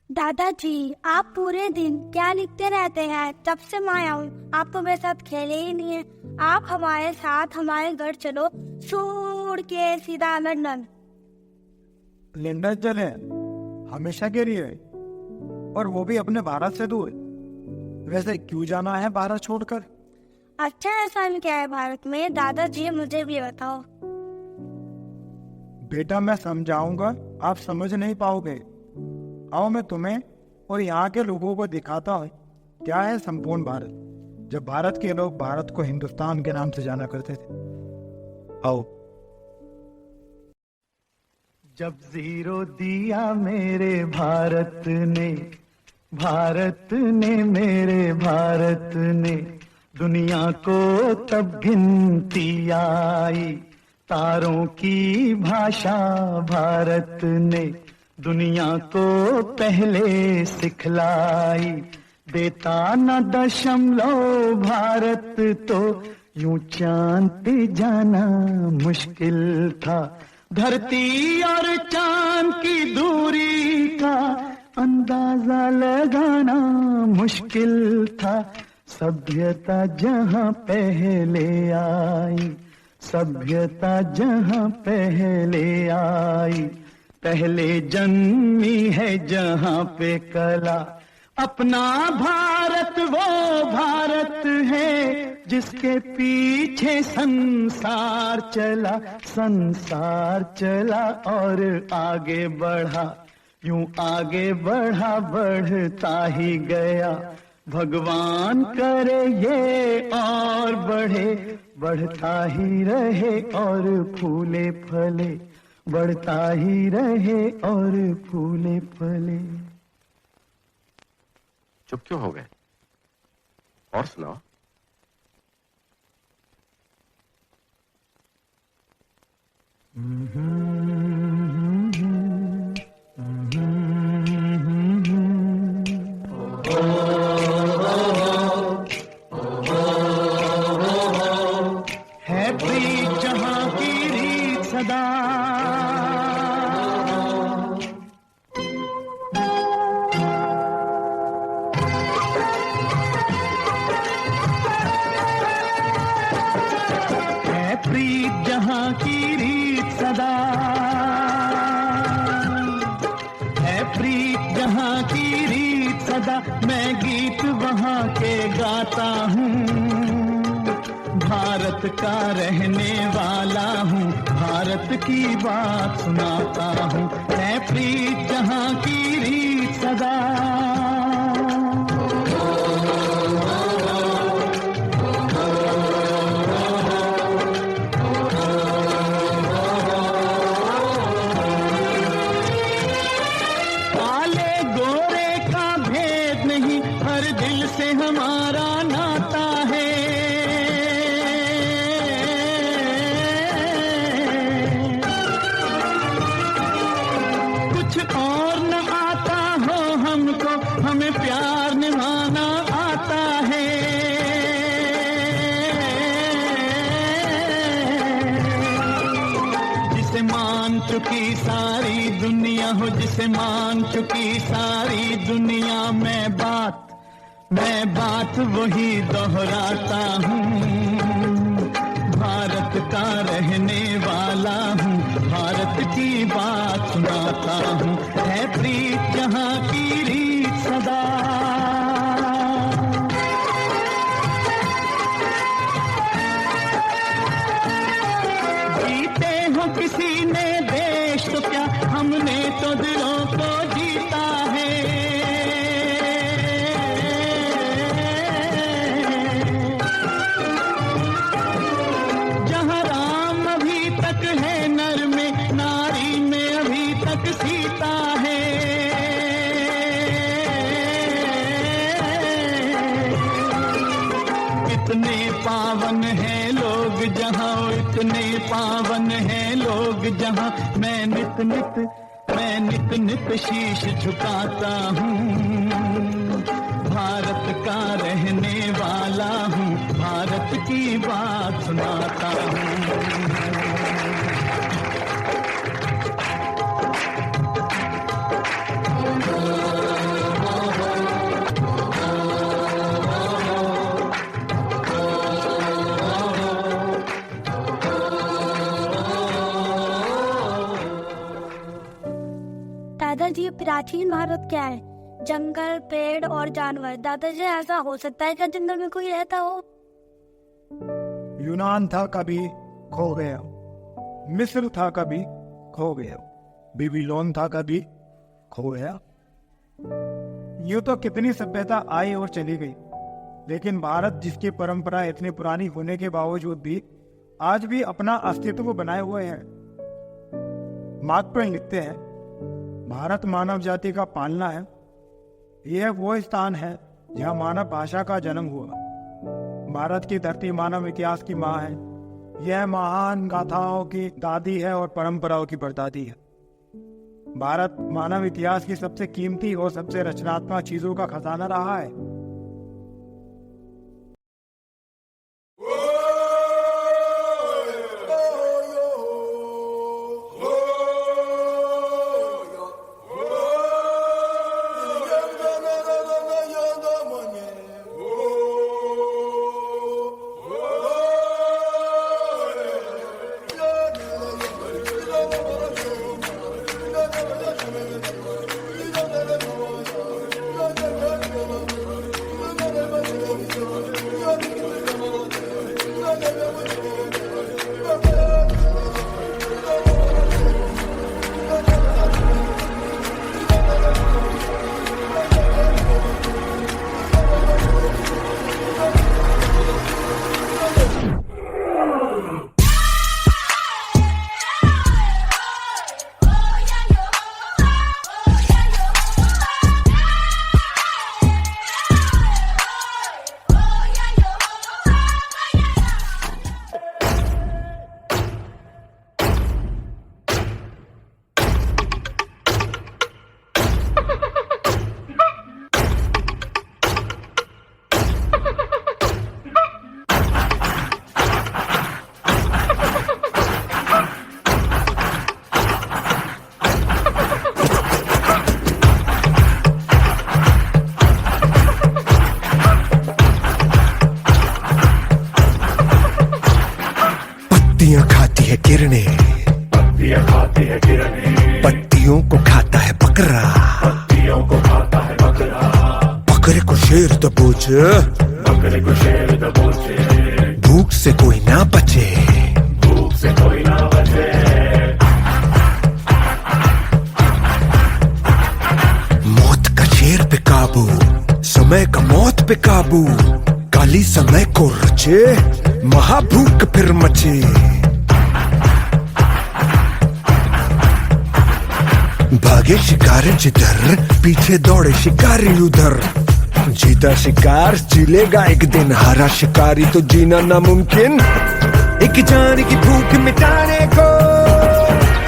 दादाजी, आप पूरे दिन क्या लिखते रहते हैं? जब से मैं आया हूँ आप तो मेरे साथ खेले ही नहीं है। आप हमारे साथ हमारे घर चलो, छोड़ के सीधा लंदन। लंदन चले? हमेशा के लिए? और वो भी अपने भारत से दूर? वैसे क्यों जाना है भारत छोड़कर? अच्छा, ऐसा क्या है भारत में? दादाजी मुझे भी बताओ। बेटा मैं समझाऊंगा, आप समझ नहीं पाओगे। आओ मैं तुम्हें और यहाँ के लोगों को दिखाता हूँ क्या है संपूर्ण भारत। जब भारत के लोग भारत को हिंदुस्तान के नाम से जाना करते थे। आओ। जब जीरो दिया मेरे भारत ने मेरे भारत ने, दुनिया को तब गिनती आई। तारों की भाषा भारत ने दुनिया को पहले सिखलाई। देता न दशमलव भारत तो यूं चांद पे जाना मुश्किल था। धरती और चांद की दूरी का अंदाजा लगाना मुश्किल था। सभ्यता जहां पहले आई, सभ्यता जहां पहले आई, पहले जन्मी है जहां पे कला। अपना भारत वो भारत है जिसके पीछे संसार चला, संसार चला और आगे बढ़ा। यूं आगे बढ़ा, बढ़ता ही गया। भगवान करे ये और बढ़े, बढ़ता ही रहे और फूले फले, बढ़ता ही रहे और फूले फले। चुप क्यों हो गए? और सुनाओ। है प्रीत जहां की रीत सदा, है प्रीत जहां की रीत सदा, है प्रीत जहां की रीत सदा। मैं गीत वहां के गाता हूँ, भारत का रहने वाला हूँ, भारत की बात सुनाता हूँ। है प्रीत जहां की रीत सदा। काले गोरे का भेद नहीं, हर दिल से हमारा नाता है। और न आता हो हमको, हमें प्यार निभाना आता है। जिसे मान चुकी सारी दुनिया हो, जिसे मान चुकी सारी दुनिया, मैं बात वही दोहराता हूँ। भारत का रहने वाला हूँ, भारत की बात सुनाता हूँ। है प्रीत जहां की रीत सदा। जीते हो किसी ने देश तो क्या, हमने तो दिलों को जीता है। जहां राम अभी तक है नर में, नारी में अभी तक सीता है। इतने पावन हैं लोग जहां, इतने पावन हैं लोग जहां। मैं नित नित शीश झुकाता हूँ। भारत का रहने वाला हूँ, भारत की बात सुनाता हूँ। Oh प्राचीन भारत क्या है? जंगल, पेड़ और जानवर। दादाजी, ऐसा हो सकता है क्या जंगल में कोई रहता हो? यूनान था कभी, खो गया। मिस्र था कभी, खो गया। बेबीलोन था कभी, खो गया। यूं तो कितनी सभ्यता आई और चली गई, लेकिन भारत, जिसकी परंपरा इतनी पुरानी होने के बावजूद भी आज भी अपना अस्तित्व बनाए हुए है। मार्क ट्वेन लिखते हैं, भारत मानव जाति का पालना है। यह वो स्थान है जहाँ मानव भाषा का जन्म हुआ। भारत की धरती मानव इतिहास की माँ है। यह महान गाथाओं की दादी है और परंपराओं की परदादी है। भारत मानव इतिहास की सबसे कीमती और सबसे रचनात्मक चीजों का खजाना रहा है। पत्तियों को खाता है बकरा, बकरे को शेर दबोचे, भूख से कोई ना बचे, मौत का शेर पे काबू, समय का मौत पे काबू, काली समय को रचे, महाभूख फिर मचे। भागे शिकारी जिधर, पीछे दौड़े शिकारी उधर, जीता शिकार जिलेगा एक दिन, हारा शिकारी तो जीना नामुमकिन। एक जान की भूख मिटाने को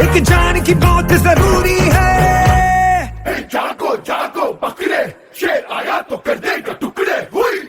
एक जान की मौत जरूरी है। जागो जागो बकरे, शेर आया तो कर देगा टुकड़े। हुई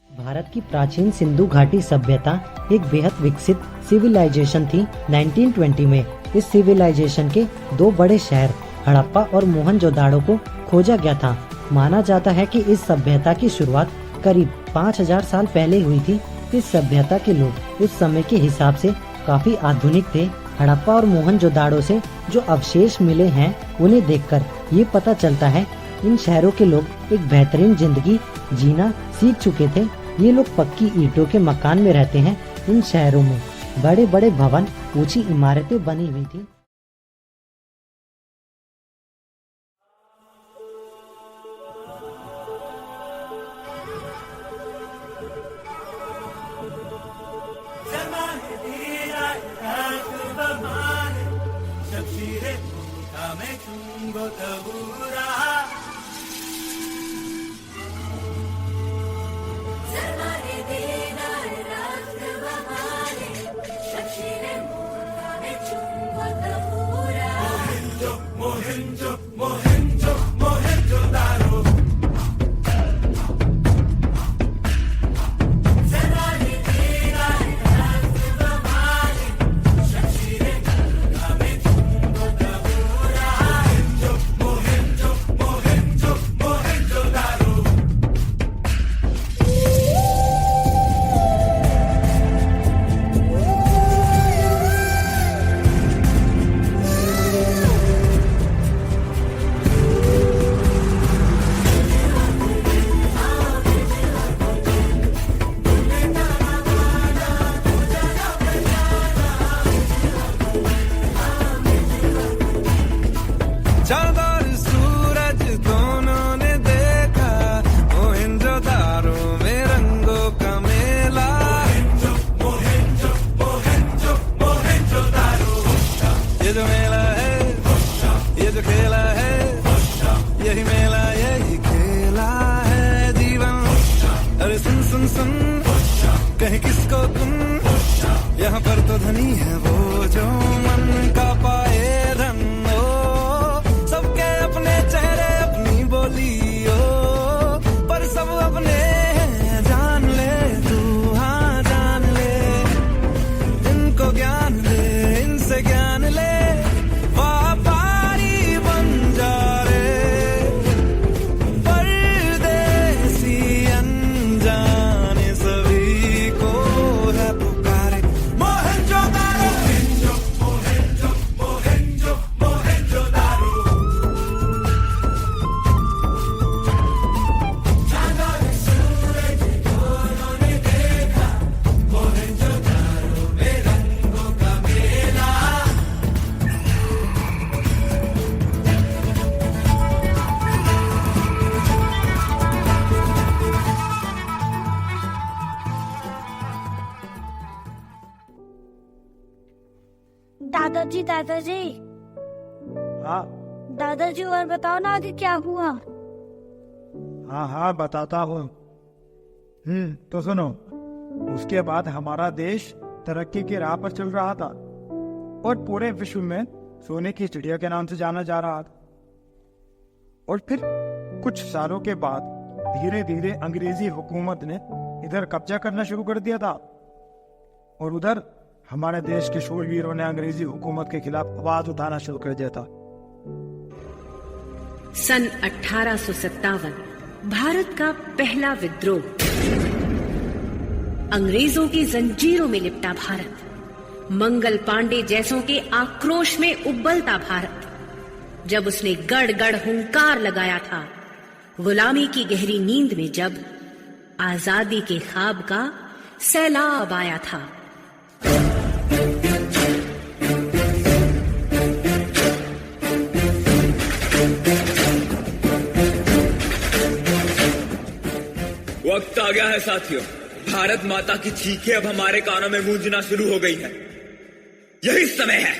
भारत की प्राचीन सिंधु घाटी सभ्यता एक बेहद विकसित सिविलाइजेशन थी। 1920 में इस सिविलाइजेशन के दो बड़े शहर हड़प्पा और मोहनजोदाड़ो को खोजा गया था। माना जाता है कि इस सभ्यता की शुरुआत करीब 5000 साल पहले हुई थी। इस सभ्यता के लोग उस समय के हिसाब से काफी आधुनिक थे। हड़प्पा और मोहनजोदाड़ो से जो अवशेष मिले हैं उन्हें देखकर ये पता चलता है इन शहरों के लोग एक बेहतरीन जिंदगी जीना सीख चुके थे। ये लोग पक्की ईंटों के मकान में रहते हैं। इन शहरों में बड़े बड़े भवन, ऊंची इमारतें बनी हुई थी। चांद और सूरज दोनों ने देखा मोहनजोदारो में रंगों का मेला। ये जो मेला है, ये जो खेला है, यही मेला यही खेला है जीवन। अरे सुन सुन सुन कहीं किसको तुम, यहाँ पर तो धनी है वो जो मन का पाए धन। सबके अपने चेहरे अपनी बोलियो, पर सब अपने हैं, जान ले तू, हाँ जान ले। इनको ज्ञान दे, इनसे ज्ञान ले, व्यापारी बन जा रे। परदेसी अनजाने सभी को है पुकारे। मोहनजोदारो दादाजी दादाजी हाँ दादाजी, और बताओ ना आगे क्या हुआ। हाँ हाँ बताता हूँ। तो सुनो, उसके बाद हमारा देश तरक्की की राह पर चल रहा था और पूरे विश्व में सोने की चिड़िया के नाम से जाना जा रहा था। और फिर कुछ सालों के बाद धीरे धीरे अंग्रेजी हुकूमत ने इधर कब्जा करना शुरू कर दिया था और उधर हमारे देश के शूरवीरों ने अंग्रेजी हुकूमत के खिलाफ आवाज उठाना शुरू कर दिया था। सन 1857 भारत का पहला विद्रोह। अंग्रेजों की जंजीरों में लिपटा भारत, मंगल पांडे जैसों के आक्रोश में उबलता भारत, जब उसने गड़ गड़ हुंकार लगाया था, गुलामी की गहरी नींद में जब आजादी के ख्वाब का सैलाब आया था। वक्त आ गया है साथियों, भारत माता की चीखें अब हमारे कानों में गूंजना शुरू हो गई है। यही समय है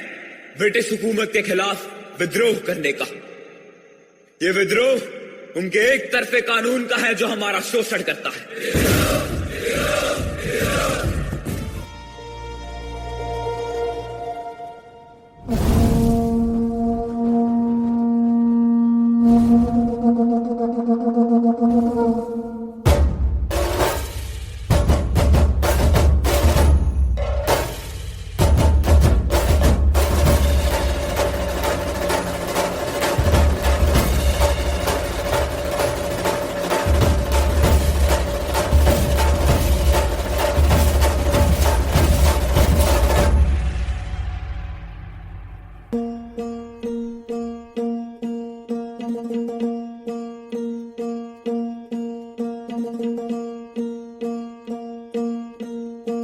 ब्रिटिश हुकूमत के खिलाफ विद्रोह करने का। ये विद्रोह उनके एक तरफे कानून का है जो हमारा शोषण करता है।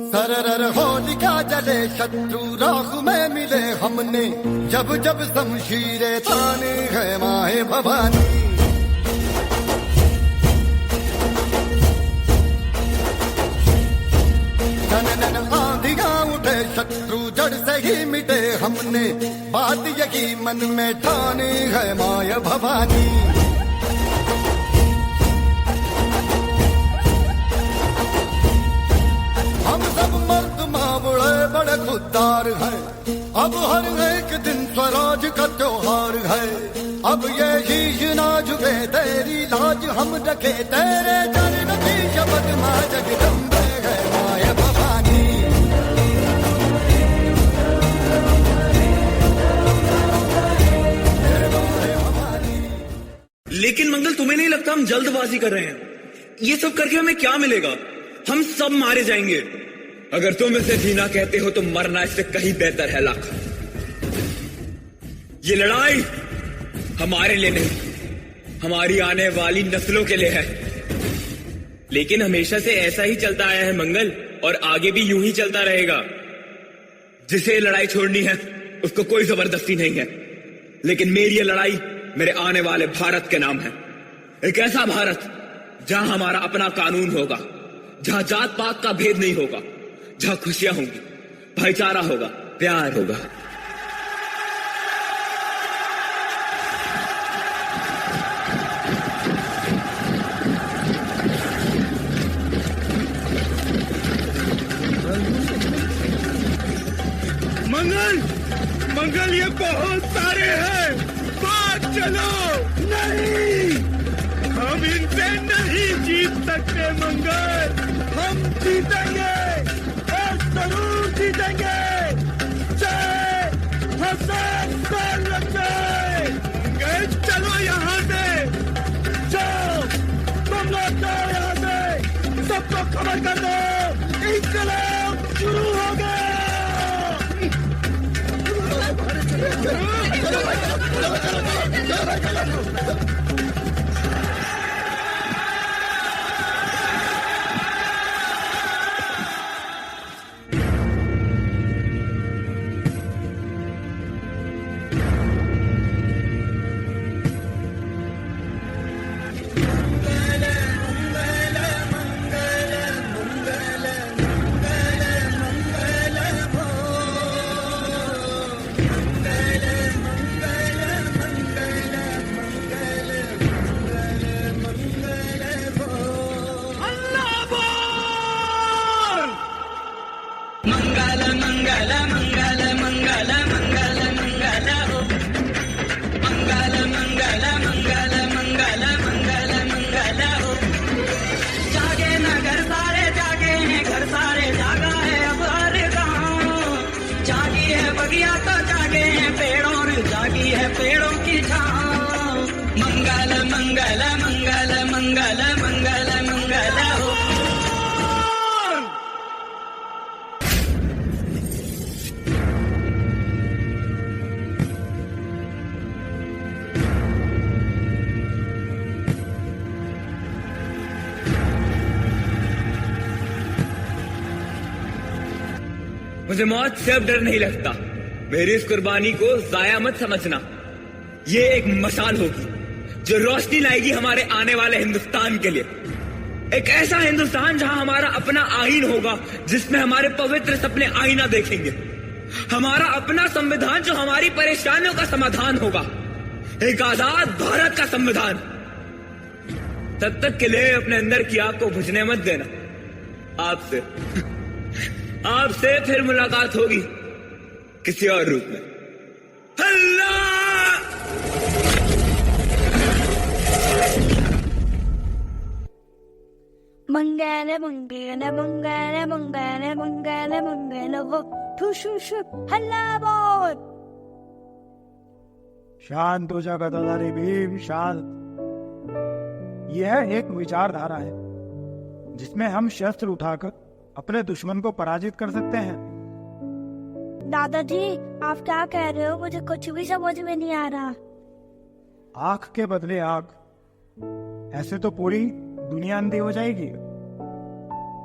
सरर होलिका जले शत्रु राख में मिले हमने, जब जब शमशीरें ताने है माए भवानी। नन आंधियां उठे शत्रु जड़ से ही मिटे हमने, बात यही मन में ठानी है माया भवानी। हम सब मर्द मावड़े बड़े खुददार हैं। अब हर एक दिन स्वराज का त्योहार है। अब ये शीश ना झुके तेरी लाज हम रखे, तेरे चरण की शपथ मां जगदम्बे है माया भवानी। लेकिन मंगल, तुम्हें नहीं लगता हम जल्दबाजी कर रहे हैं? ये सब करके हमें क्या मिलेगा? हम सब मारे जाएंगे। अगर तुम इसे जीना कहते हो तो मरना इससे कहीं बेहतर है लाख। ये लड़ाई हमारे लिए नहीं, हमारी आने वाली नस्लों के लिए है। लेकिन हमेशा से ऐसा ही चलता आया है मंगल, और आगे भी यूं ही चलता रहेगा। जिसे लड़ाई छोड़नी है उसको कोई जबरदस्ती नहीं है। लेकिन मेरी ये लड़ाई मेरे आने वाले भारत के नाम है। एक ऐसा भारत जहां हमारा अपना कानून होगा, जहां जात पात का भेद नहीं होगा, जहां खुशियां होंगी, भाईचारा होगा, प्यार होगा। मंगल, मंगल ये बहुत सारे हैं, बात चलो। नहीं, हम इनसे नहीं जीत सकते मंगल, हम जीतेंगे और जरूर जीतेंगे, चाहे 1000 साल लग जाए। चलो यहाँ से, जाओ तुम लोग, जाओ यहाँ से, सबको खबर कर दो, इंकलाब शुरू हो गया। मुझे मौत से अब डर नहीं लगता। मेरी इस कुर्बानी को जाया मत समझना। ये एक मशाल होगी जो रोशनी लाएगी हमारे आने वाले हिंदुस्तान के लिए। एक ऐसा हिंदुस्तान जहां हमारा अपना आईन होगा, जिसमें हमारे पवित्र सपने आईना देखेंगे। हमारा अपना संविधान जो हमारी परेशानियों का समाधान होगा। एक आजाद भारत का संविधान। तब तक के लिए अपने अंदर की आग को बुझने मत देना। आपसे फिर मुलाकात होगी किसी और रूप में। अल्लाह! मंगल मंगल मंगल मंगल मंगल मंगल हो ठुशुश हल्ला बोल। शांत हो जा गदाधारी भीम, शांत। यह एक विचारधारा है जिसमें हम शस्त्र उठाकर अपने दुश्मन को पराजित कर सकते हैं। दादाजी, आप क्या कह रहे हो? मुझे कुछ भी समझ में नहीं आ रहा। आंख के बदले आंख, ऐसे तो पूरी दुनिया अंधी हो जाएगी।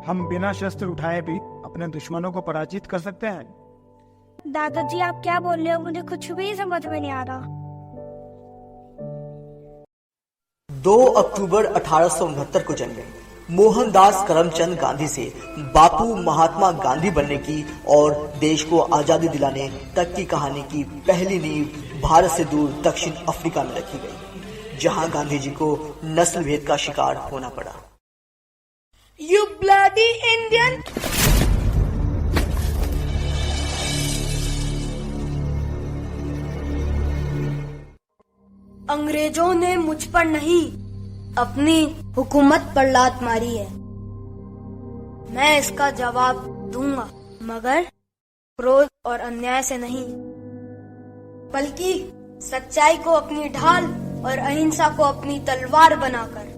हम बिना शस्त्र उठाए भी अपने दुश्मनों को पराजित कर सकते हैं। दादाजी, आप क्या बोल रहे हो? मुझे कुछ भी समझ में नहीं आ रहा। 2 अक्टूबर 1869 को जन्मे मोहनदास करमचंद गांधी से बापू महात्मा गांधी बनने की और देश को आजादी दिलाने तक की कहानी की पहली नींव भारत से दूर दक्षिण अफ्रीका में रखी गई, जहां गांधी जी को नस्ल भेद का शिकार होना पड़ा। You bloody Indian! अंग्रेजों ने मुझ पर नहीं, अपनी हुकूमत पर लात मारी है। मैं इसका जवाब दूंगा, मगर क्रोध और अन्याय से नहीं, बल्कि सच्चाई को अपनी ढाल और अहिंसा को अपनी तलवार बनाकर।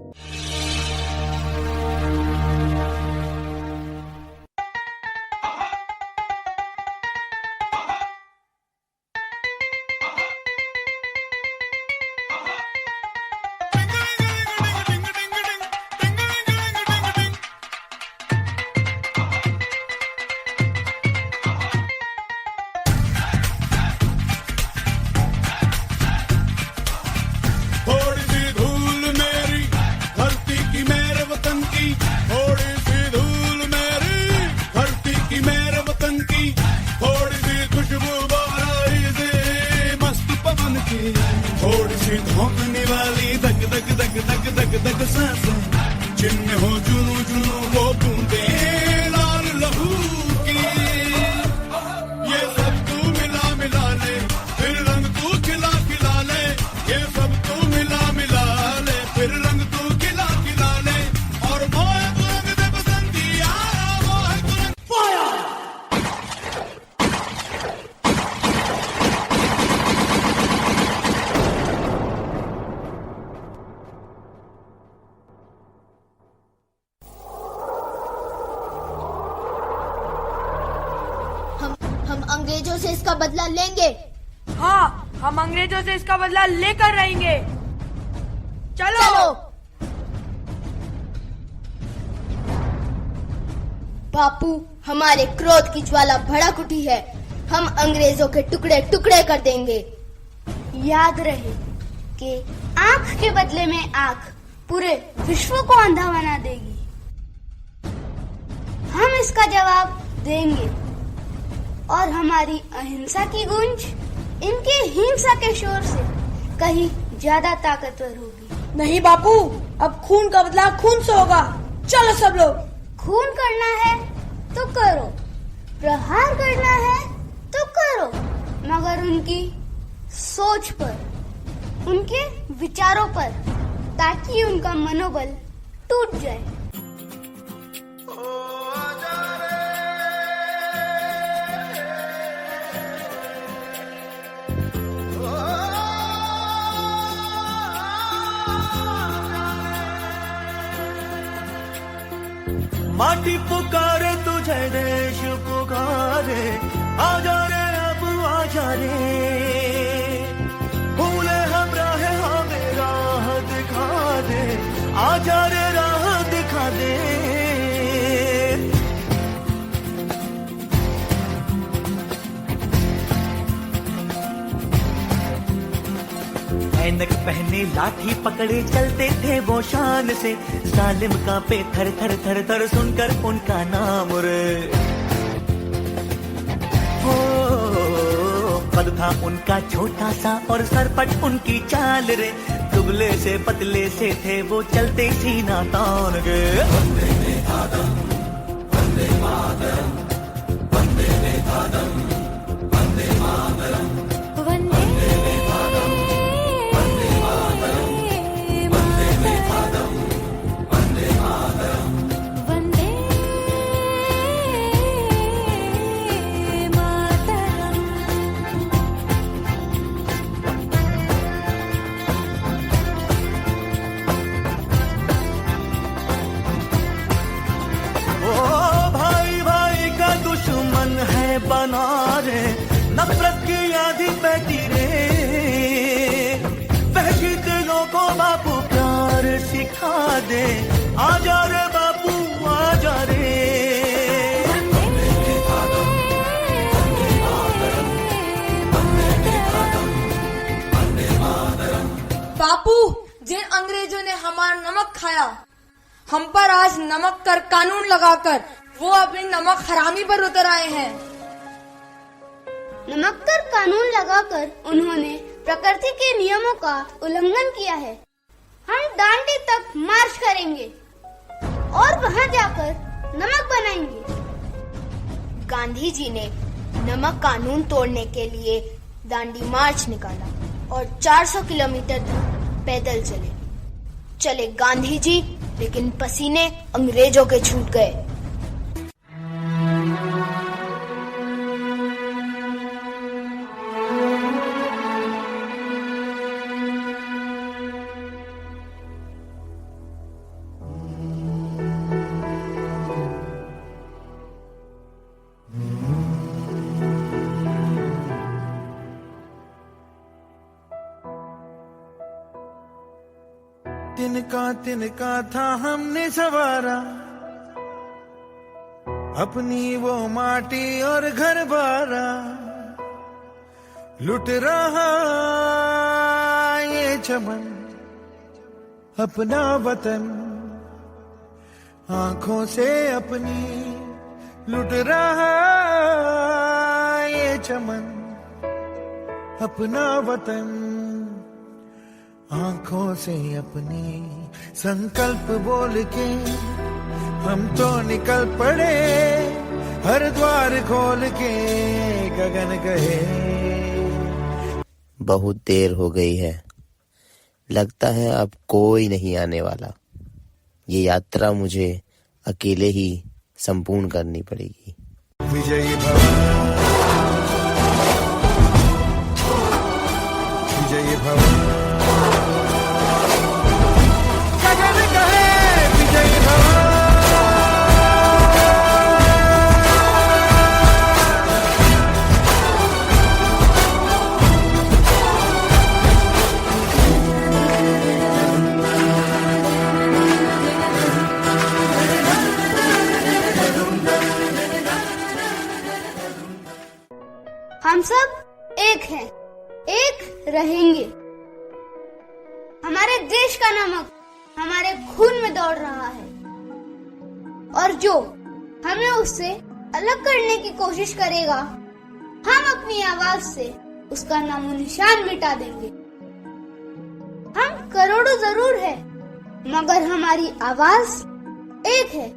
थोड़ी सी धूल मेरी धरती की मेरे वतन की, थोड़ी सी धूल मेरी धरती की मेरे वतन की, थोड़ी सी खुशबू बाराई से मस्त पवन की, थोड़ी सी धोखने वाली दग दग दग दग दग दग सांसें, जिनमें हो जुनू जुनू वो बूंदे लाल लहू की, ये सब तू मिला मिला ले, फिर रंग तू खिला खिला ले, ये सब तू मिला मिला ले, फिर रंग तू खिला खिला ले, और मोह तू रंग दे बसंतिया, मोह तू रंग फायर। हम अंग्रेजों से इसका बदला लेंगे। हाँ, हम अंग्रेजों से इसका बदला लेकर रहेंगे। चलो, बापू, हमारे क्रोध की ज्वाला भड़क उठी है। हम अंग्रेजों के टुकड़े टुकड़े कर देंगे। याद रहे कि आंख के बदले में आंख पूरे विश्व को अंधा बना देगी। हम इसका जवाब देंगे, और हमारी अहिंसा की गूंज इनके हिंसा के शोर से कहीं ज्यादा ताकतवर होगी। नहीं बापू, अब खून का बदला खून से होगा। चलो सब लोग। खून करना है तो करो, प्रहार करना है तो करो, मगर उनकी सोच पर, उनके विचारों पर, ताकि उनका मनोबल टूट जाए। माटी पुकारे तुझे, देश पुकारे, आजा रे अब आजा रे, भूले हम राह हमें राह दिखा दे, आजा रे राह दिखा दे। ऐनक पहने लाठी पकड़े चलते थे वो शान से, सालिम कांपे थर थर थर थर सुनकर उनका नाम रे। हो कद था उनका छोटा सा और सरपट उनकी चाल रे, दुबले से पतले से थे वो चलते सीना तान गे। वंदे मातरम, वंदे मातरम, वंदे मातरम, वंदे मातरम, बना रे नफरत की आधी पैती रे, वहशी दिलों को बापू प्यार सिखा दे, आजा रे बापू आजा रे। बापू, जिन अंग्रेजों ने हमारा नमक खाया, हम पर आज नमक कर कानून लगाकर वो अपनी नमक हरामी पर उतर आए हैं। नमक कर कानून लगाकर उन्होंने प्रकृति के नियमों का उल्लंघन किया है। हम दांडी तक मार्च करेंगे और वहां जाकर नमक बनाएंगे। गांधी जी ने नमक कानून तोड़ने के लिए दांडी मार्च निकाला। और 400 किलोमीटर तक पैदल चले गांधी जी, लेकिन पसीने अंग्रेजों के छूट गए। तिनका था हमने सवारा, अपनी वो माटी और घर बारा, लुट रहा ये चमन अपना वतन, आंखों से अपनी लुट रहा ये चमन अपना वतन, आंखों से अपनी संकल्प बोल के हम तो निकल पड़े, हर द्वार खोल के गगन गए। बहुत देर हो गई है, लगता है अब कोई नहीं आने वाला। ये यात्रा मुझे अकेले ही संपूर्ण करनी पड़ेगी। विजयी भव, विजयी भव, गगन कहे विजयी भव। हम सब एक हैं, एक रहेंगे। हमारे देश का नमक हमारे खून में दौड़ रहा है, और जो हमें उससे अलग करने की कोशिश करेगा, हम अपनी आवाज से उसका नामो निशान मिटा देंगे। हम करोड़ों जरूर है, मगर हमारी आवाज एक है।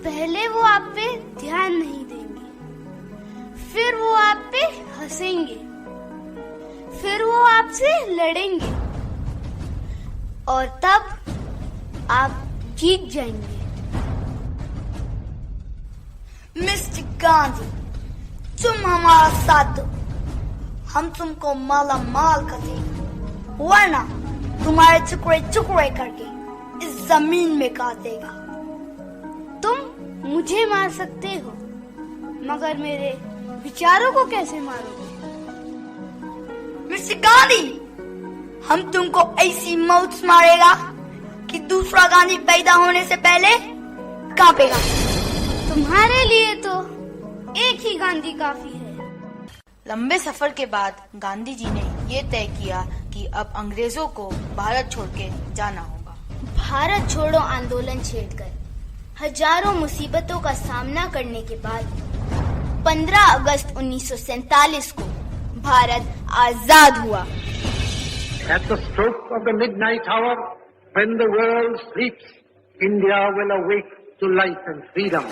पहले वो आप पे ध्यान नहीं देंगे, फिर वो आप पे हंसेंगे, फिर वो आपसे लड़ेंगे, और तब आप जीत जाएंगे। मिस्टर गांधी, तुम हमारा साथ दो, हम तुमको माला माल कर देंगे, वरना तुम्हारे टुकड़े टुकड़े करके इस जमीन में गाड़ देगा। तुम मुझे मार सकते हो, मगर मेरे विचारों को कैसे मारोगे? मिस्टर गांधी, हम तुमको ऐसी मौत मारेगा कि दूसरा गांधी पैदा होने से पहले कांपेगा। तुम्हारे लिए तो एक ही गांधी काफी है। लंबे सफर के बाद गांधी जी ने ये तय किया कि अब अंग्रेजों को भारत छोड़ के जाना होगा। भारत छोड़ो आंदोलन छेड़कर हजारों मुसीबतों का सामना करने के बाद 15 अगस्त 1947 को भारत आजाद हुआ। At the stroke of the midnight hour, when the world sleeps, India will awake to life and freedom.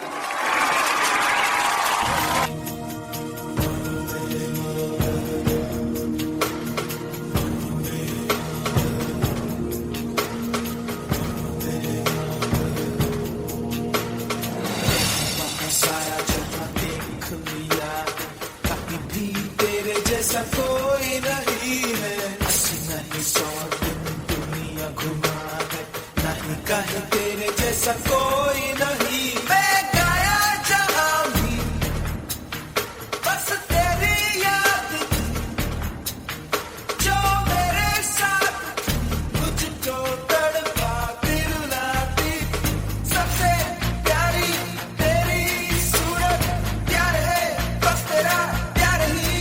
कोई नहीं है, अस्सी नहीं 100 दिन दुनिया घुमा है, नहीं कहे तेरे जैसा कोई नहीं। मैं गाया जहां भी बस तेरी याद थी, जो मेरे साथ मुझको तड़पा दिलाती, सबसे प्यारी तेरी सूरत, प्यार है बस तेरा प्यार ही।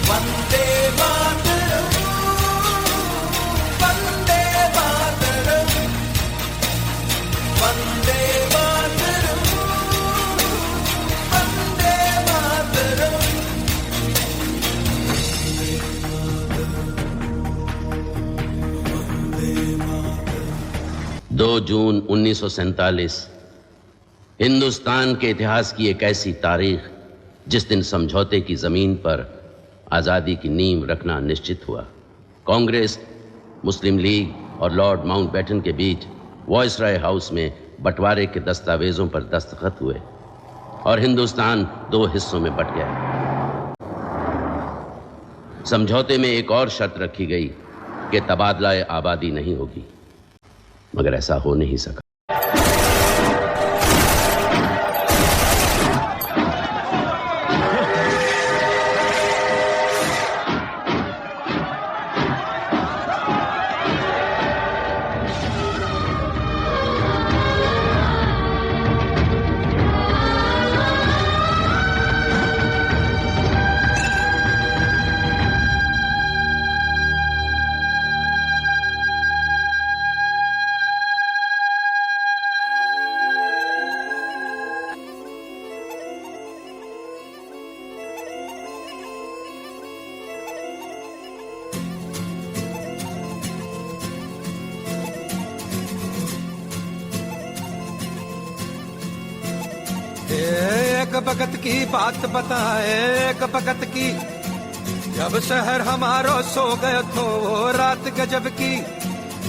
वंदे 2 जून 1947 हिंदुस्तान के इतिहास की एक ऐसी तारीख जिस दिन समझौते की जमीन पर आजादी की नींव रखना निश्चित हुआ। कांग्रेस, मुस्लिम लीग और लॉर्ड माउंटबेटन के बीच वॉइसरॉय हाउस में बंटवारे के दस्तावेजों पर दस्तखत हुए और हिंदुस्तान 2 हिस्सों में बंट गया। समझौते में एक और शर्त रखी गई कि तबादला आबादी नहीं होगी, मगर ऐसा हो नहीं सका। एक भगत की बात बताए, एक भगत की, जब शहर हमारो सो गए तो वो रात गजब की।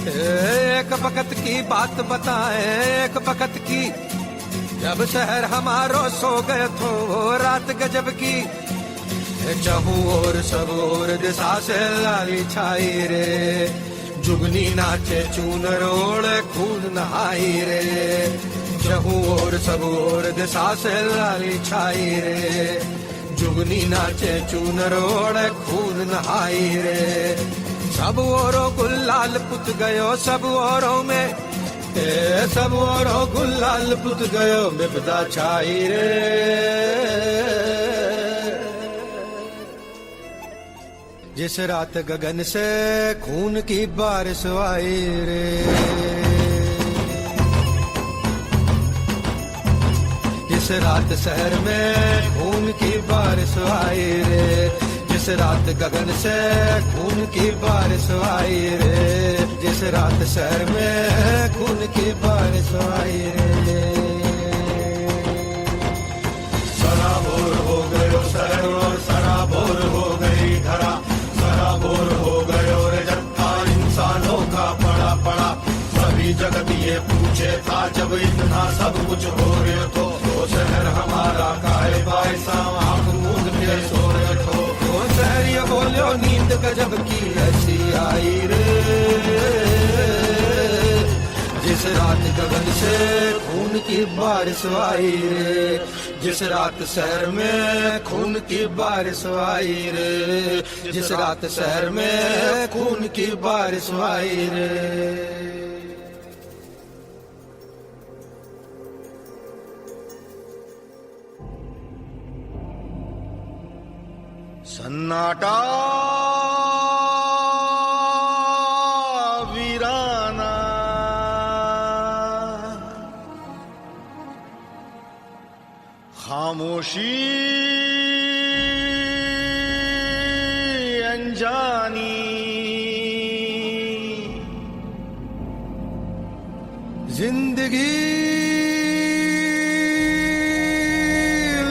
एक भगत की बात बताए, एक भगत की, जब शहर हमारो सो गए तो वो रात गजब की। चहु और सब और दिशा से लाली छाई रे, जुगनी नाचे चूनर ओढ़े खून नहाई रे। चहु और सब और दिशा से लाली छाई रे, जुगनी नाचे चूनर ओढ़े खून नहाई रे। सब औरों गुलाल पुत गयो सब औरों में, सब औरों गुलाल पुत गयो विपदा छाई रे। जिस रात गगन से खून की बारिश आई रे, जिस रात शहर में खून की बारिश आई रे, जिस रात गगन से खून की बारिश आई रे, जिस रात शहर में खून की बारिश आई रे। सराबोर हो गयो शहर और सराबोर हो गई धरा, सराबोर हो गयो रे जत्था इंसानों का पड़ा पड़ा। सभी जगत ये पूछे था जब इतना सब कुछ हो रहे तो शहर हमारा काहे बायसा आँख मूंद के सो रहे तो। शहर ये बोलो नींद गजब की ऐसी आई रे, जिस रात गगन से खून की बारिश आई रे, जिस रात शहर में खून की बारिश आई रे, जिस रात शहर में खून की बारिश आई रे। सन्नाटा वीराना, खामोशी अनजानी, जिंदगी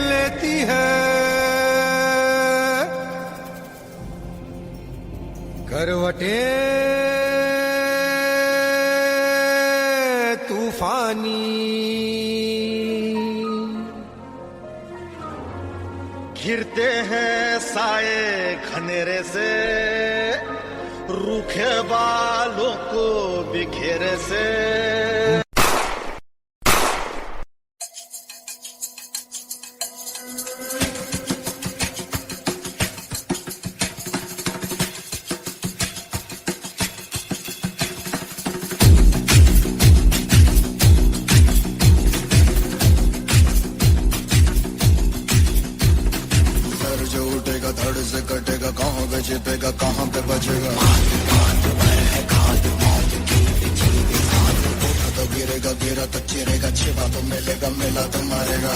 लेती है करवटे तूफानी। घिरते हैं साए घनेरे से, रूखे बालों को बिखेरे से। धड़ से कटेगा, कहाँ पे छिपेगा, कहाँ पे बचेगा। तो गिरेगा गिरा तो चिरेगा, छिपा तो मिलेगा, मिला तो मारेगा।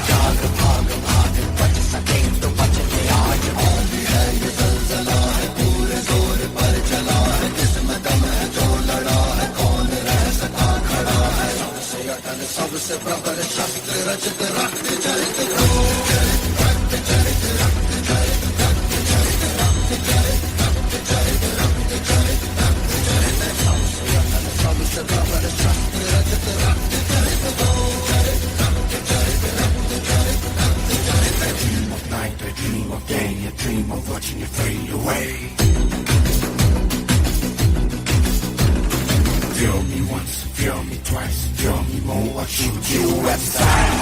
जाग भाग भाग बच सके तो बच ले आज, भी है ये जलजला है पूरे जोर पर चला है, जिसमें दम है जो लड़ा है, कौन रह सका। dream of watching you fade away. Feel me once, feel me twice, feel me more, I'll shoot you outside.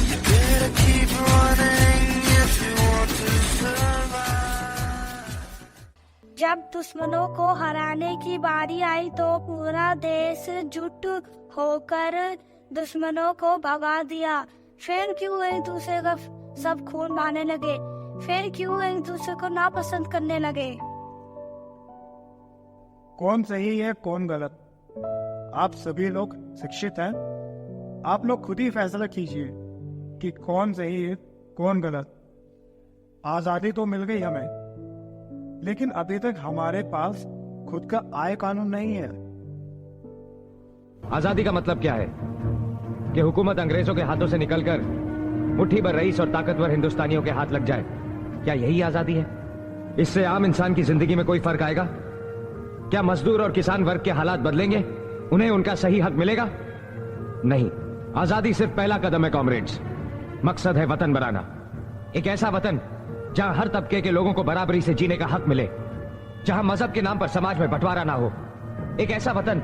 You better keep running if you want to survive. जब दुश्मनों को हराने की बारी आई तो पूरा देश जुट होकर दुश्मनों को भगा दिया। फिर क्यों एक दूसरे का सब खून मारने लगे? फिर क्यों एक दूसरे को नापसंद करने लगे? कौन सही है कौन गलत, आप सभी लोग शिक्षित हैं। आप लोग खुद ही फैसला कीजिए कि कौन सही है कौन गलत। आजादी तो मिल गई हमें, लेकिन अभी तक हमारे पास खुद का आय कानून नहीं है। आजादी का मतलब क्या है? कि हुकूमत अंग्रेजों के हाथों से निकलकर मुट्ठी भर रईस और ताकतवर हिंदुस्तानियों के हाथ लग जाए, क्या यही आजादी है? इससे आम इंसान की जिंदगी में कोई फर्क आएगा? क्या मजदूर और किसान वर्ग के हालात बदलेंगे? उन्हें उनका सही हक मिलेगा? नहीं। आजादी सिर्फ पहला कदम है कॉमरेड्स। मकसद है वतन बनाना, एक ऐसा वतन जहां हर तबके के लोगों को बराबरी से जीने का हक मिले, जहां मजहब के नाम पर समाज में बंटवारा ना हो, एक ऐसा वतन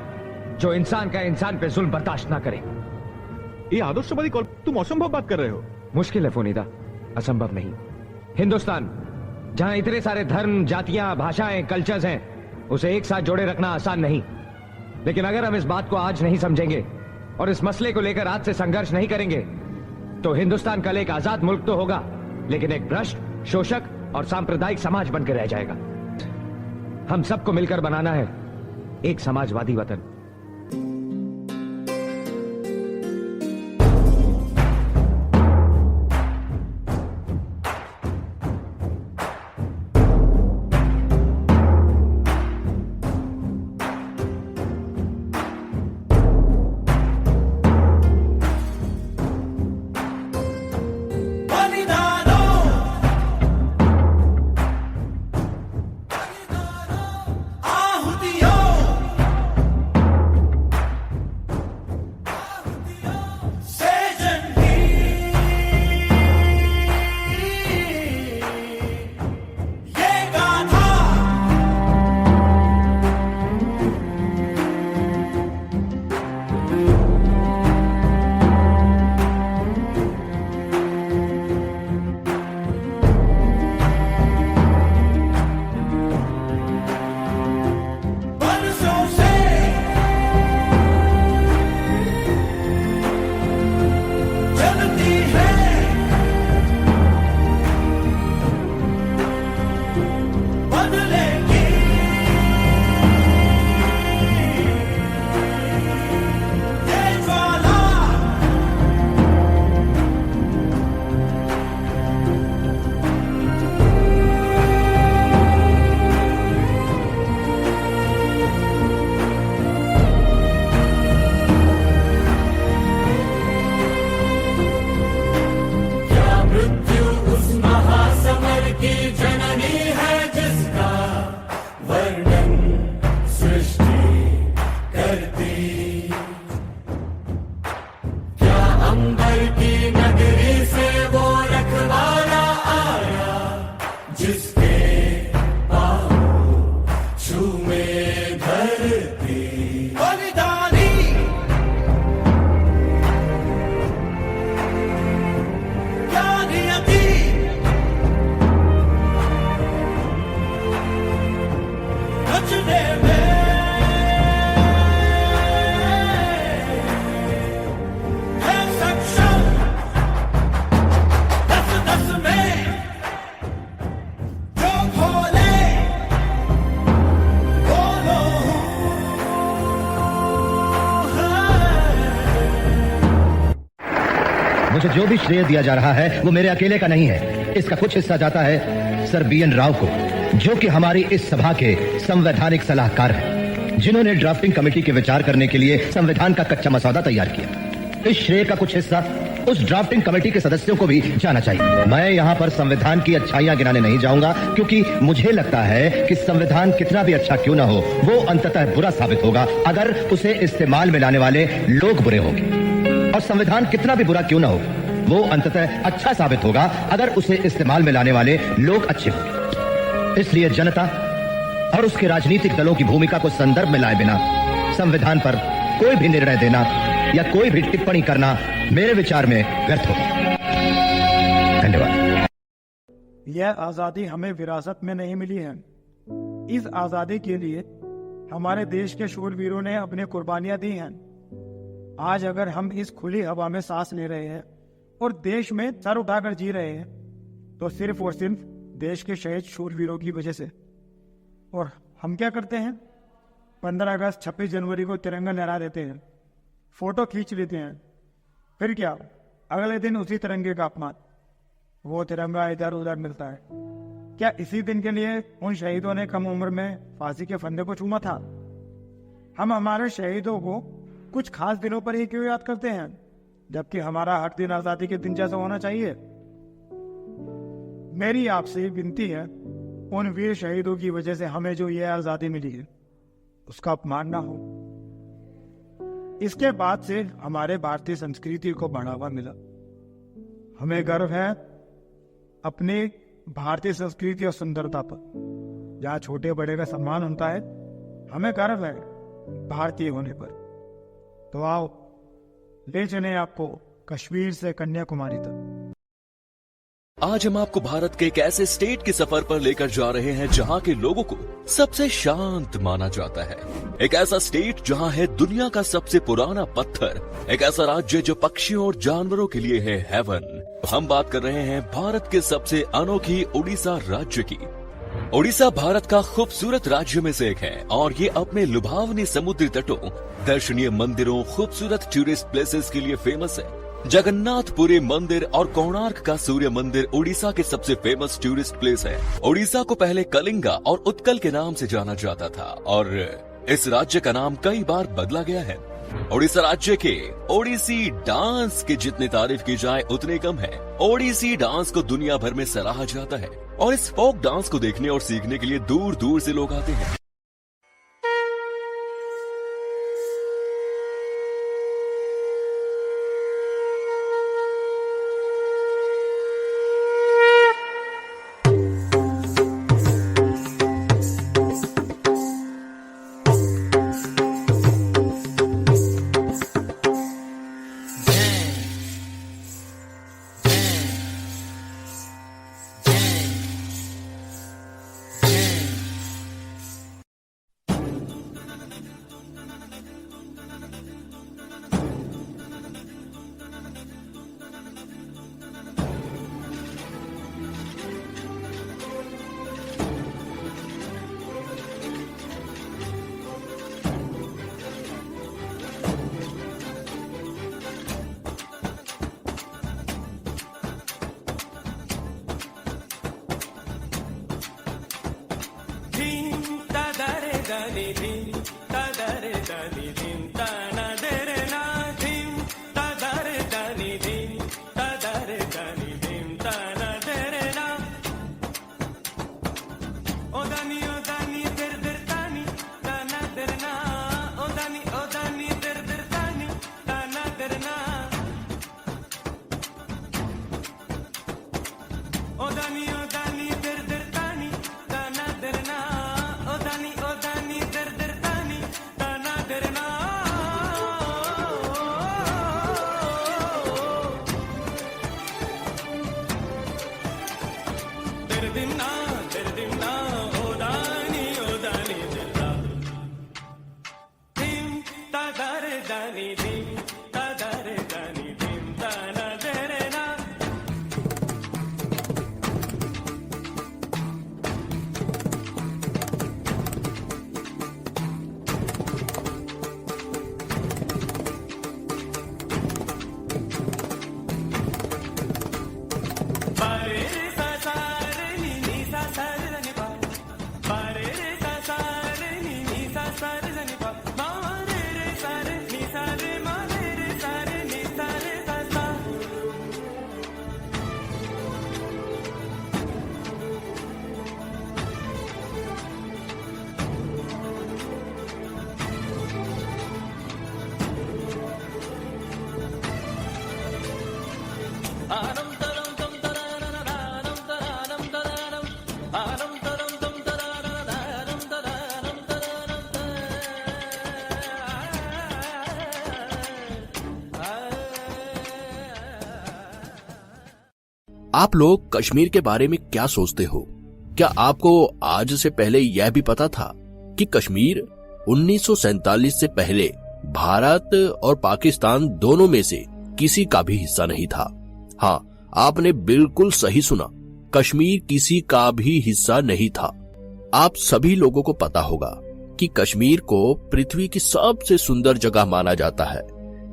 जो इंसान का इंसान पे जुल्म बर्दाश्त ना करे। ये आदर्शवादी कॉल, तुम असंभव बात कर रहे हो। मुश्किल है फोनीदा, असंभव नहीं। हिंदुस्तान जहां इतने सारे धर्म, जातियां, भाषाएं, कल्चर्स हैं, उसे एक साथ जोड़े रखना आसान नहीं। लेकिन अगर हम इस बात को आज नहीं समझेंगे और इस मसले को लेकर आज से संघर्ष नहीं करेंगे तो हिंदुस्तान कल एक आजाद मुल्क तो होगा, लेकिन एक भ्रष्ट, शोषक और सांप्रदायिक समाज बनकर रह जाएगा। हम सबको मिलकर बनाना है एक समाजवादी वतन। मुझे जो भी श्रेय दिया जा रहा है वो मेरे अकेले का नहीं है। इसका कुछ हिस्सा जाता है सर BN राव को, जो कि हमारी इस सभा के संवैधानिक सलाहकार हैं, जिन्होंने ड्राफ्टिंग कमेटी के विचार करने के लिए संविधान का कच्चा मसौदा तैयार किया। इस श्रेय का कुछ हिस्सा उस ड्राफ्टिंग कमेटी के सदस्यों को भी जाना चाहिए। मैं यहाँ पर संविधान की अच्छाइयां गिनाने नहीं जाऊंगा, क्योंकि मुझे लगता है कि संविधान कितना भी अच्छा क्यों ना हो, वो अंततः बुरा साबित होगा अगर उसे इस्तेमाल में लाने वाले लोग बुरे होंगे। और संविधान कितना भी बुरा क्यों ना हो, वो अंततः अच्छा साबित होगा अगर उसे इस्तेमाल में लाने वाले लोग अच्छे होंगे। इसलिए जनता और उसके राजनीतिक दलों की भूमिका को संदर्भ में लाए बिना संविधान पर कोई भी निर्णय देना या कोई भी टिप्पणी करना मेरे विचार में व्यर्थ होगा। धन्यवाद। यह आजादी हमें विरासत में नहीं मिली है। इस आजादी के लिए हमारे देश के शूरवीरों ने अपनी कुर्बानियां दी हैं। आज अगर हम इस खुली हवा में सांस ले रहे हैं और देश में सर उठाकर जी रहे हैं तो सिर्फ और सिर्फ देश के शहीद शूरवीरों की वजह से। और हम क्या करते हैं? 15 अगस्त 26 जनवरी को तिरंगा लहरा देते हैं, फोटो खींच लेते हैं, फिर क्या अगले दिन उसी तिरंगे का अपमान, वो तिरंगा इधर उधर मिलता है। क्या इसी दिन के लिए उन शहीदों ने कम उम्र में फांसी के फंदे को चूमा था? हम हमारे शहीदों को कुछ खास दिनों पर ही क्यों याद करते हैं, जबकि हमारा हर दिन आजादी के दिन जैसा होना चाहिए? मेरी आपसे विनती है, उन वीर शहीदों की वजह से हमें जो यह आजादी मिली है उसका अपमान ना हो। इसके बाद से हमारे भारतीय संस्कृति को बढ़ावा मिला। हमें गर्व है अपनी भारतीय संस्कृति और सुंदरता पर। जहाँ छोटे बड़े का सम्मान होता है, हमें गर्व है भारतीय होने पर। तो आओ ले चले आपको कश्मीर से कन्याकुमारी तक। आज हम आपको भारत के एक ऐसे स्टेट के सफर पर लेकर जा रहे हैं जहां के लोगों को सबसे शांत माना जाता है। एक ऐसा स्टेट जहां है दुनिया का सबसे पुराना पत्थर। एक ऐसा राज्य जो पक्षियों और जानवरों के लिए है हेवन। हम बात कर रहे हैं भारत के सबसे अनोखी उड़ीसा राज्य की। उड़ीसा भारत का खूबसूरत राज्य में से एक है और ये अपने लुभावनी समुद्री तटों, दर्शनीय मंदिरों, खूबसूरत टूरिस्ट प्लेसेस के लिए फेमस है। जगन्नाथपुरी मंदिर और कोणार्क का सूर्य मंदिर उड़ीसा के सबसे फेमस टूरिस्ट प्लेस है। उड़ीसा को पहले कलिंगा और उत्कल के नाम से जाना जाता था और इस राज्य का नाम कई बार बदला गया है। उड़ीसा राज्य के ओडिसी डांस की जितनी तारीफ की जाए उतनी कम है। ओडिसी डांस को दुनिया भर में सराहा जाता है और इस फोक डांस को देखने और सीखने के लिए दूर दूर से लोग आते हैं। आप लोग कश्मीर के बारे में क्या सोचते हो? क्या आपको आज से पहले यह भी पता था कि कश्मीर 1947 से पहले भारत और पाकिस्तान दोनों में से किसी का भी हिस्सा नहीं था? हाँ, आपने बिल्कुल सही सुना, कश्मीर किसी का भी हिस्सा नहीं था। आप सभी लोगों को पता होगा कि कश्मीर को पृथ्वी की सबसे सुंदर जगह माना जाता है।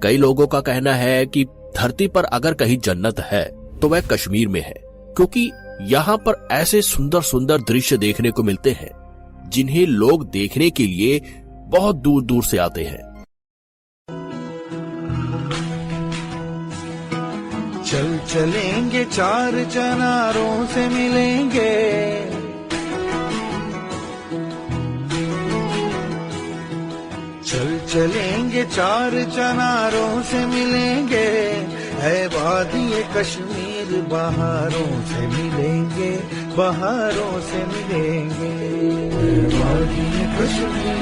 कई लोगों का कहना है कि धरती पर अगर कहीं जन्नत है तो वह कश्मीर में है, क्योंकि यहाँ पर ऐसे सुंदर सुंदर दृश्य देखने को मिलते हैं जिन्हें लोग देखने के लिए बहुत दूर दूर से आते हैं। चल चलेंगे चार चनारों से मिलेंगे, चल चलेंगे चार चनारों से मिलेंगे, है वादी कश्मीर बहारों से मिलेंगे, बहारों से मिलेंगे। वादी कश्मीर,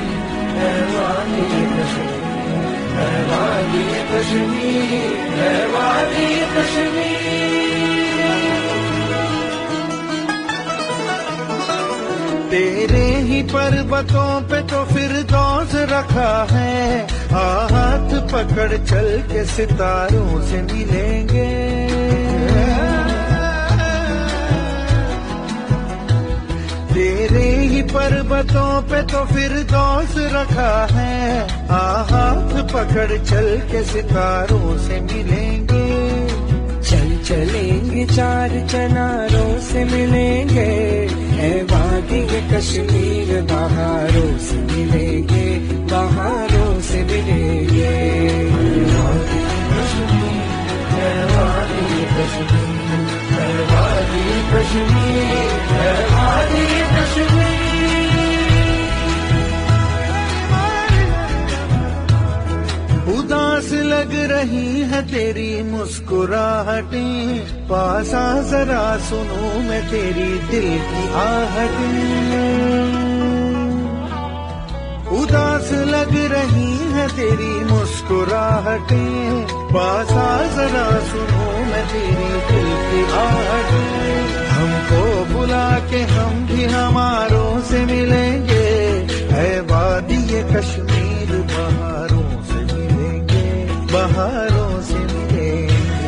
है वादी कश्मीर, है वादी कश्मीर, है वादी कश्मीर। तेरे ही पर्वतों पे तो फिरदौस रखा है, हाथ पकड़ चल के सितारों से मिलेंगे। तेरे ही पर्वतों पे तो फिरदौस रखा है, हाथ पकड़ चल के सितारों से मिलेंगे। चल चलेंगे चार चनारों से मिलेंगे, है वादी कश्मीर बहारों से मिलेंगे, बहारों से मिलेंगे। वादी कश्मीर, है वादी कश्मीर, है वादी कश्मीर, है वादी कश्मीर। उदास लग रही है तेरी मुस्कुराहटें, पास आ जरा सुनूं मैं तेरी दिल की आहटें। उदास लग रही है तेरी मुस्कुराहटें, पास आ जरा सुनूं मैं तेरी दिल की आहटें। हमको बुला के हम भी हमारों से मिलेंगे, है वादी कश्मीर बहारों से मिलेंगे, बहारों से मिलेंगे।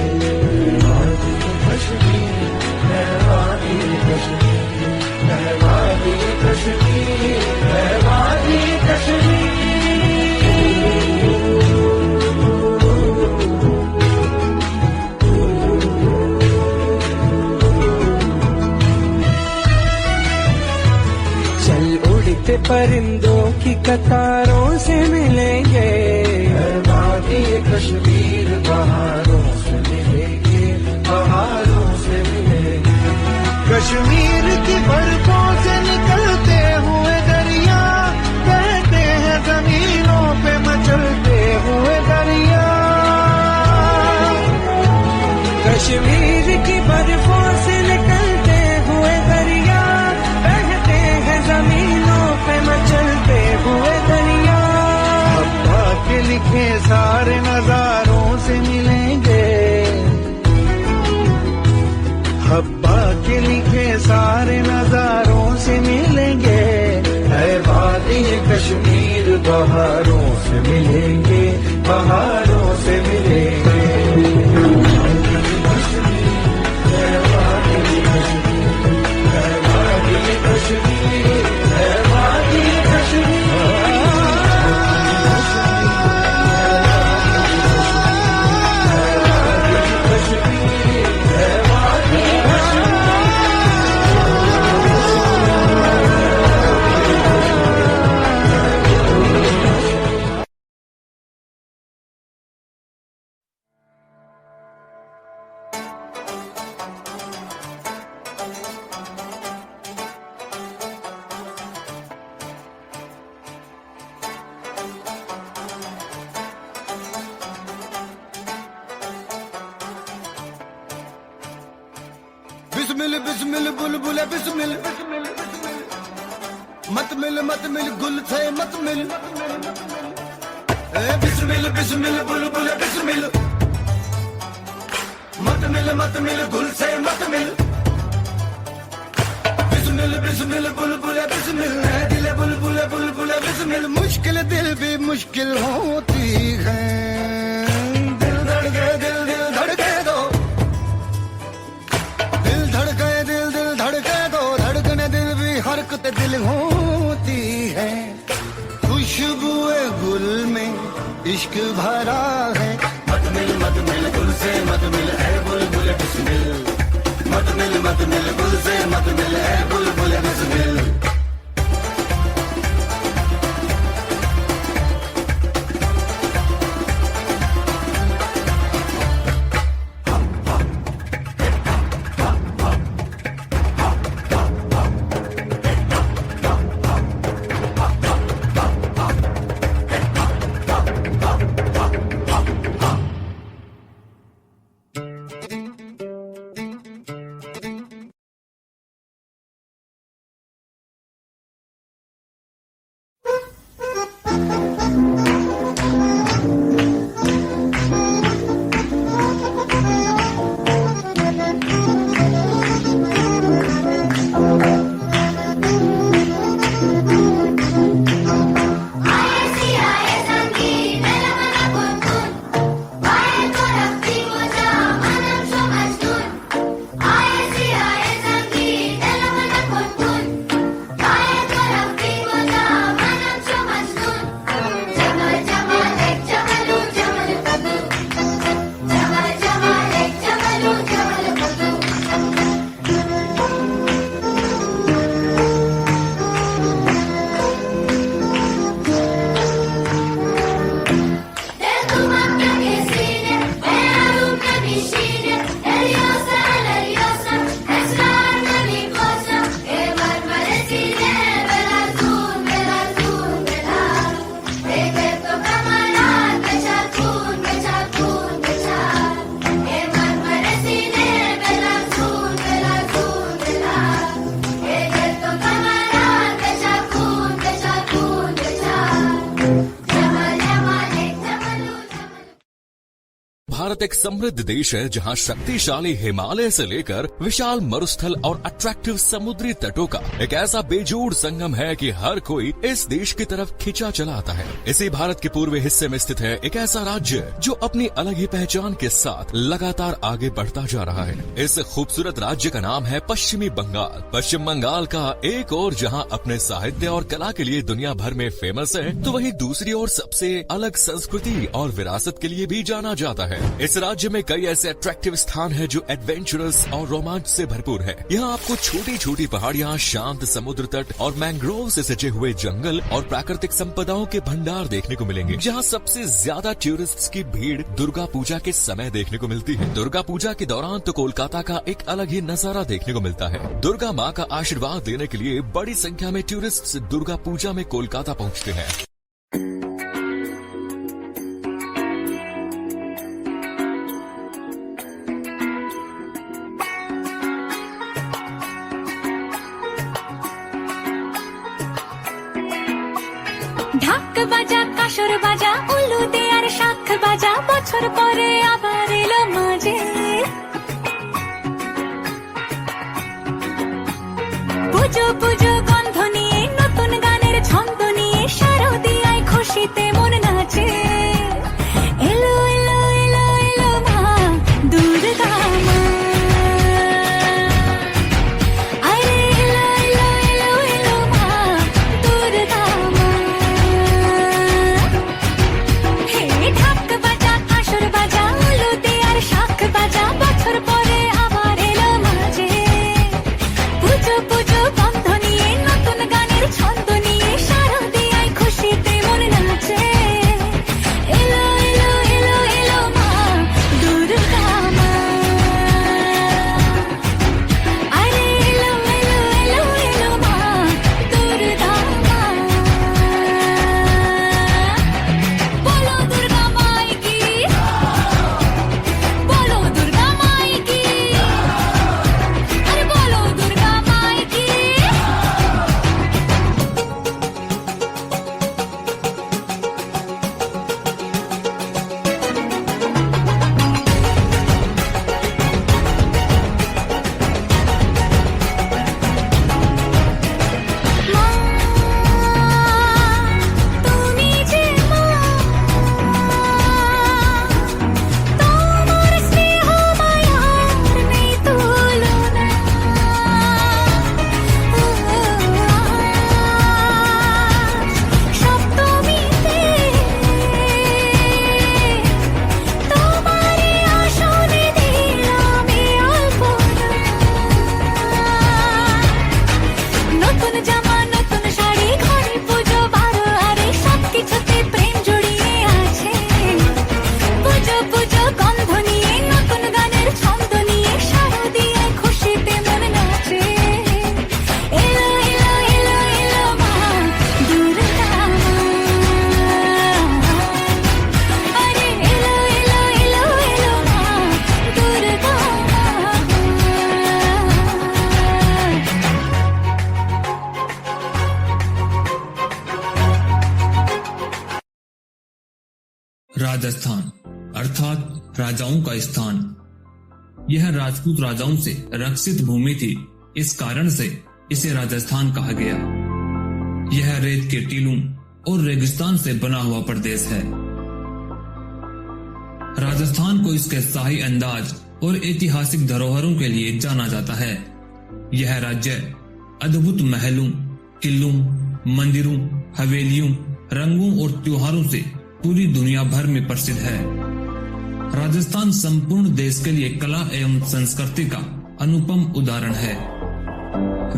वादी कश्मीर, है वादी कश्मीर, है वादी कश्मीर, है वादी कश्मीर। उड़ते परिंदों की कतारों से मिलेंगे, है वादी कश्मीर बहारों से मिलेंगे, बहारों से मिलेंगे। कश्मीर की बर्फों से निकलते हुए दरिया, बहते हैं जमीनों पे मचलते हुए दरिया। कश्मीर की बर्फों से निकलते हुए दरिया, बहते हैं जमीनों पे मचलते हुए दरिया। हब्बा के लिखे सारे नजारों से मिलेंगे, हब्बा के लिखे सारे नजारों से मिलेंगे, है वादी कश्मीर बहारों से मिलेंगे, बहारों से मिलेंगे। बिस्मिल बिस्मिल बुलबुल बिस्मिल, मत मिल गुल थे मत मिल। बिस्मिल बिस्मिल बुलबुल बिस्मिल, मत मिल गुल से मत मिल बिस्मिल बिस्मिल बुलबुले बिस्मिल है दिले बुलबुले बुलबुले बिस्मिल मुश्किल दिल भी मुश्किल होती है दिल धड़के दिल दिल धड़के दो दिल धड़के दिल दिल धड़के दो धड़कने दिल भी हरकत दिल होती है खुशबुए गुल में इश्क भरा है मत मिल गुल से मत मिल है बुलबुल बिस्मिल मत मिल गुल से मत मिल है बुलबुल बिस्मिल भारत एक समृद्ध देश है जहां शक्तिशाली हिमालय से लेकर विशाल मरुस्थल और अट्रैक्टिव समुद्री तटों का एक ऐसा बेजोड़ संगम है कि हर कोई इस देश की तरफ खिंचा चला आता है। इसी भारत के पूर्वी हिस्से में स्थित है एक ऐसा राज्य जो अपनी अलग ही पहचान के साथ लगातार आगे बढ़ता जा रहा है। इस खूबसूरत राज्य का नाम है पश्चिमी बंगाल। पश्चिम बंगाल का एक और जहां अपने साहित्य और कला के लिए दुनिया भर में फेमस है, तो वहीं दूसरी ओर सबसे अलग संस्कृति और विरासत के लिए भी जाना जाता है। इस राज्य में कई ऐसे अट्रैक्टिव स्थान हैं जो एडवेंचरस और रोमांच से भरपूर है। यहाँ आपको छोटी छोटी पहाड़ियाँ, शांत समुद्र तट और मैंग्रोव से सजे हुए जंगल और प्राकृतिक संपदाओं के भंडार देखने को मिलेंगे। जहाँ सबसे ज्यादा टूरिस्ट्स की भीड़ दुर्गा पूजा के समय देखने को मिलती है। दुर्गा पूजा के दौरान तो कोलकाता का एक अलग ही नजारा देखने को मिलता है। दुर्गा माँ का आशीर्वाद लेने के लिए बड़ी संख्या में टूरिस्ट दुर्गा पूजा में कोलकाता पहुँचते हैं। ঢাক বাজা কাসর বাজা উলু দেয়ার শাখ বাজা বছর পরে আবার এলো মাঝে পুজো পুজো গন্ধ নিয়ে নতুন গানের ছন্দ নিয়ে শারদিয়ায় খুশিতে মন নাচে এলো এলো এলো এলো মা দুর্গা মা পুজো পুজো বন্ধ নিয়ে राजस्थान अर्थात राजाओं का स्थान। यह राजपूत राजाओं से रक्षित भूमि थी, इस कारण से इसे राजस्थान कहा गया। यह रेत के टीलों और रेगिस्तान से बना हुआ प्रदेश है। राजस्थान को इसके शाही अंदाज और ऐतिहासिक धरोहरों के लिए जाना जाता है। यह राज्य अद्भुत महलों, किलों, मंदिरों, हवेलियों, रंगों और त्योहारों से पूरी दुनिया भर में प्रसिद्ध है। राजस्थान संपूर्ण देश के लिए कला एवं संस्कृति का अनुपम उदाहरण है।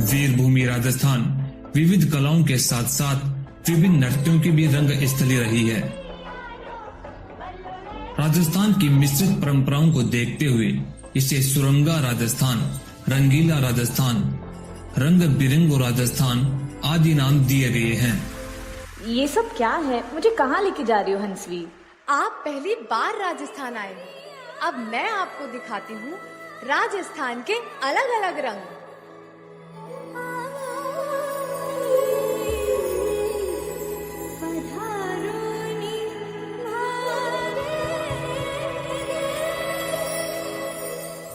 वीरभूमि राजस्थान विविध कलाओं के साथ साथ विभिन्न नृत्यों की भी रंग स्थली रही है। राजस्थान की मिश्रित परंपराओं को देखते हुए इसे सुरंगा राजस्थान, रंगीला राजस्थान, रंग बिरंगो राजस्थान आदि नाम दिए गए हैं। ये सब क्या है? मुझे कहाँ लेके जा रही हो हंसवी? आप पहली बार राजस्थान आए हो, अब मैं आपको दिखाती हूँ राजस्थान के अलग अलग रंग।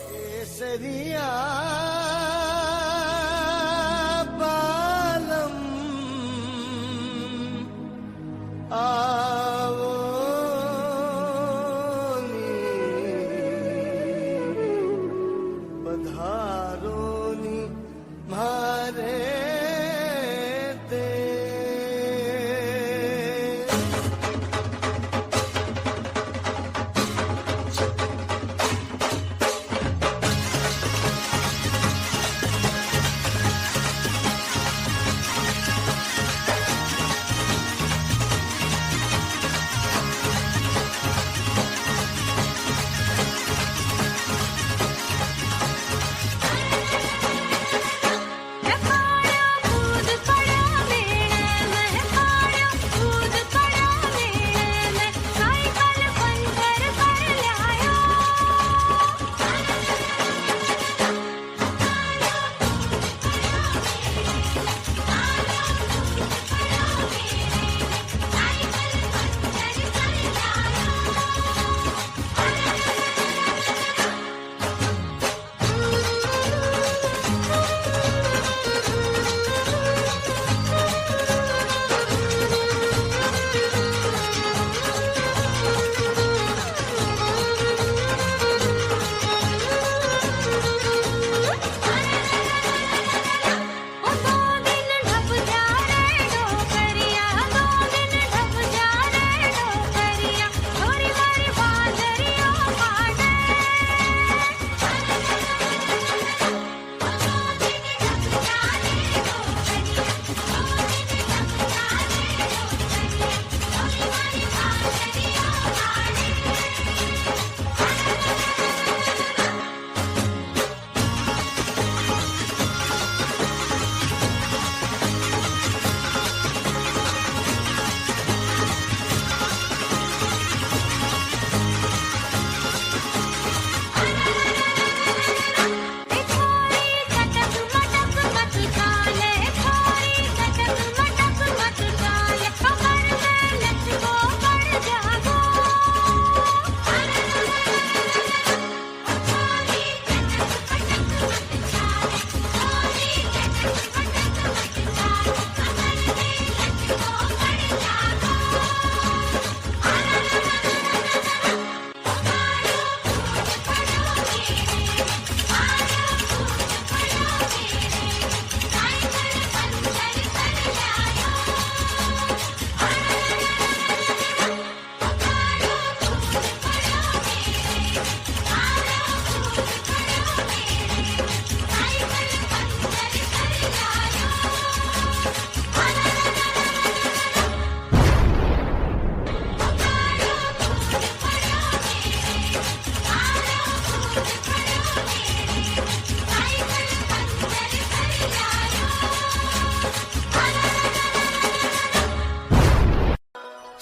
केसरिया बालम आवो पधारोनी मारे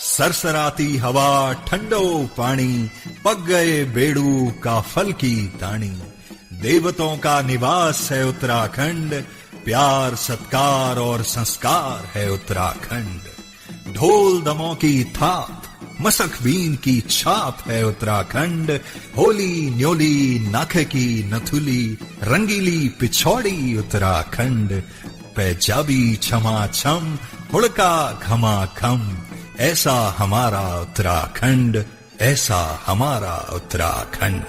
सरसराती हवा ठंडो पानी पक गए बेड़ू का फल की तानी। देवताओं का निवास है उत्तराखंड, प्यार सत्कार और संस्कार है उत्तराखंड। ढोल दमों की थाप मसक बीन की छाप है उत्तराखंड। होली न्योली नाखे की नथुली, रंगीली पिछौड़ी उत्तराखंड। पैजाबी छमा छम, हुड़का घमा खम, ऐसा हमारा उत्तराखंड, ऐसा हमारा उत्तराखंड।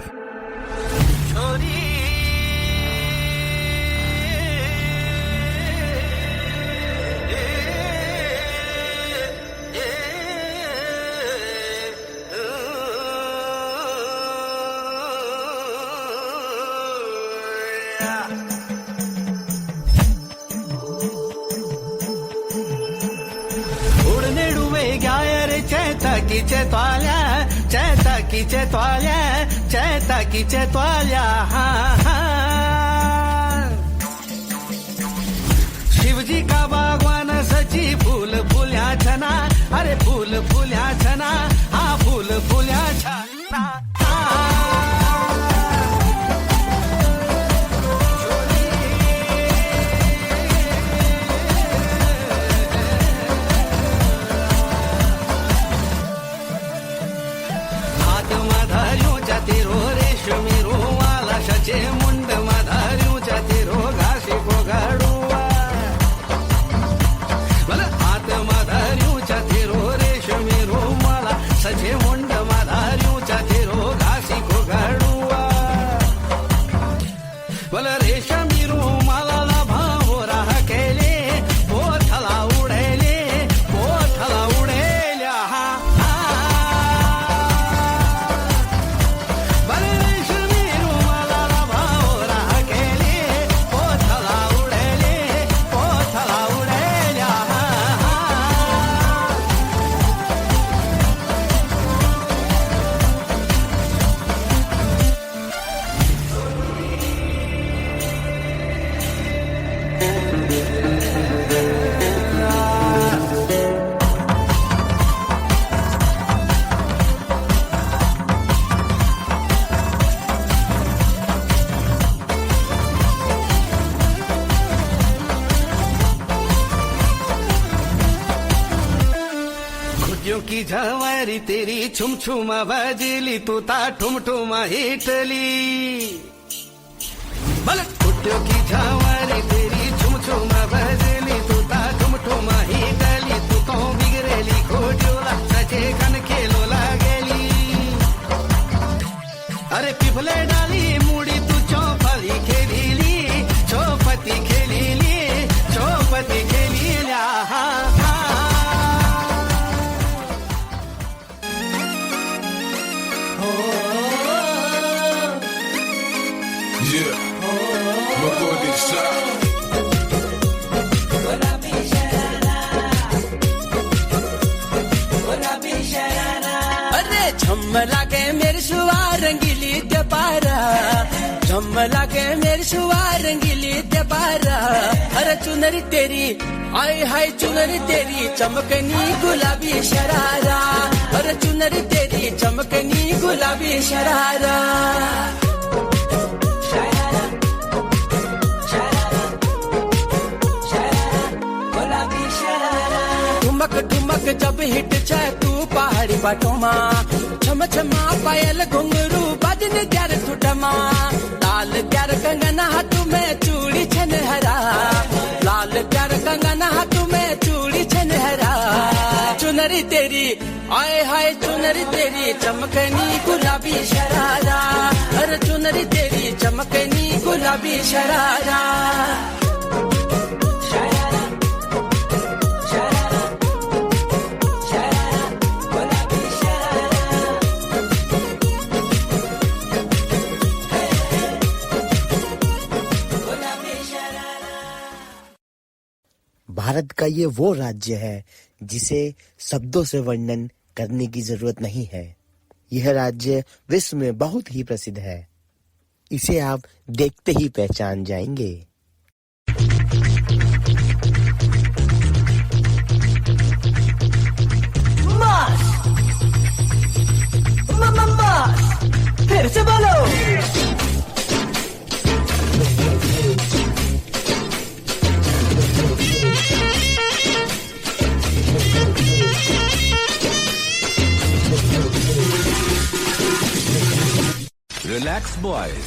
चैता की चैताल्या शिवजी का बागवान सची फूल फुल्या छना, अरे फूल फुल्या छना, हाँ फूल फुल्या छना। मुंड मधारू तेरो घासी को गाडुआ, मला हात मधारू तेरो रेशमी रुमाला, सचे मुंड मधारू तेरो घासी को गाडुआ, मला रेशमी रुमाला ला भाव राह केले, पोथला उडेले, पोथला उडेल्या की झवारी तेरी छुम छुमा बजली, तू ता ठुम ठुमा हिटली, भले कुट्टियों की झवारी तेरी छुम छुमा बजली, तू ता ठुम ठुमा हिटली, तू तो बिगरेली खोजोला सचे कन खेलो लागेली, अरे पिपले डाली मुड़ी तू चौपली खेलीली, चौपती खेलीली, चौपती खेलीला झम्मला के मेरे सुवार रंगीली ते पारा, झम्मला के मेरे सुवार रंगीली ते पारा, अरे चुनरी तेरी आय हाय चुनरी तेरी चमकनी गुलाबी शरारा, अरे चुनरी तेरी चमकनी गुलाबी शरारा। ठुमक ठुमक जब हिट जाए तू पहाड़ी बाटोमा, छम छमा पायल घुंघरू बजन त्यार ठुटमा, लाल त्यार कंगना हाथ में चूड़ी छनहरा, लाल त्यार कंगना हाथ में चूड़ी छनहरा, चुनरी तेरी आय हाय चुनरी तेरी चमकनी गुलाबी शरारा, अरे चुनरी तेरी चमकनी गुलाबी शरारा। भारत का ये वो राज्य है जिसे शब्दों से वर्णन करने की जरूरत नहीं है। यह राज्य विश्व में बहुत ही प्रसिद्ध है। इसे आप देखते ही पहचान जाएंगे। फिर से बोलो। Max boys.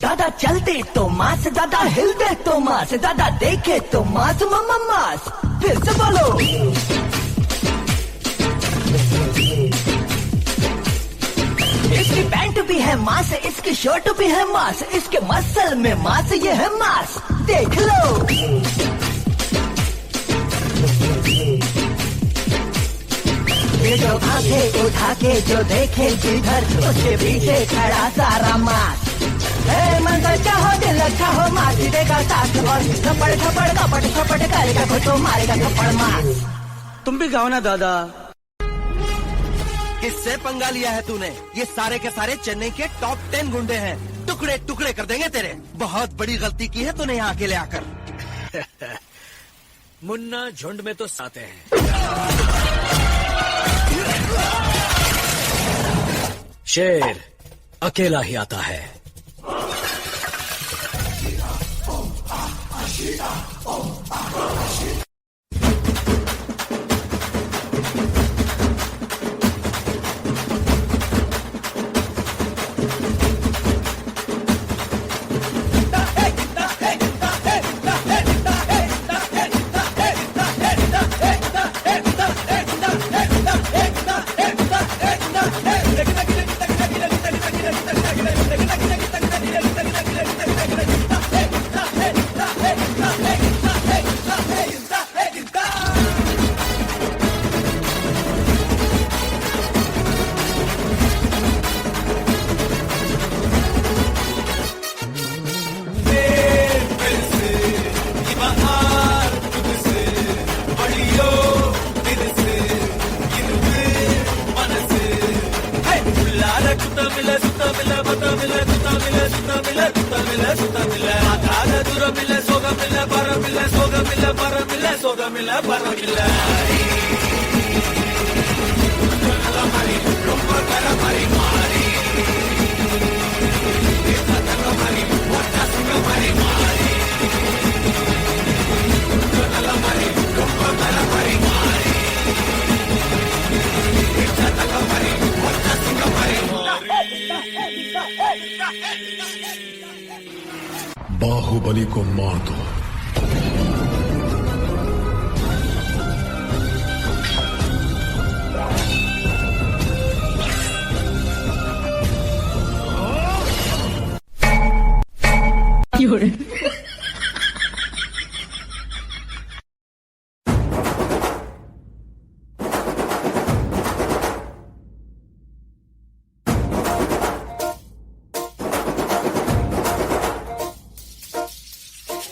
दादा चलते तो मास, दादा हिलते तो मास, दादा देखे तो मास मम्मा मास। फिर से बोलो। इसकी पैंट भी है मास, इसकी शर्ट भी है मास, इसके मसल में मास, ये है मास। देख लो। ये जो आंखें उठा के जो देखे जिधर, उसके पीछे खड़ा सारा मास। मन चाहो दिल चाहो मार देगा साथ, और थप्पड़ थप्पड़ कपट थप्पड़ करेगा घुटो मारेगा थप्पड़ मास। तुम भी गाओ ना दादा। किससे पंगा लिया है तूने? ये सारे के सारे चेन्नई के टॉप 10 गुंडे हैं। टुकड़े टुकड़े कर देंगे तेरे। बहुत बड़ी गलती की है तूने यहाँ अकेले आकर। मुन्ना झुंड में तो साते हैं। शेर अकेला ही आता है। बाहुबली को मार दो।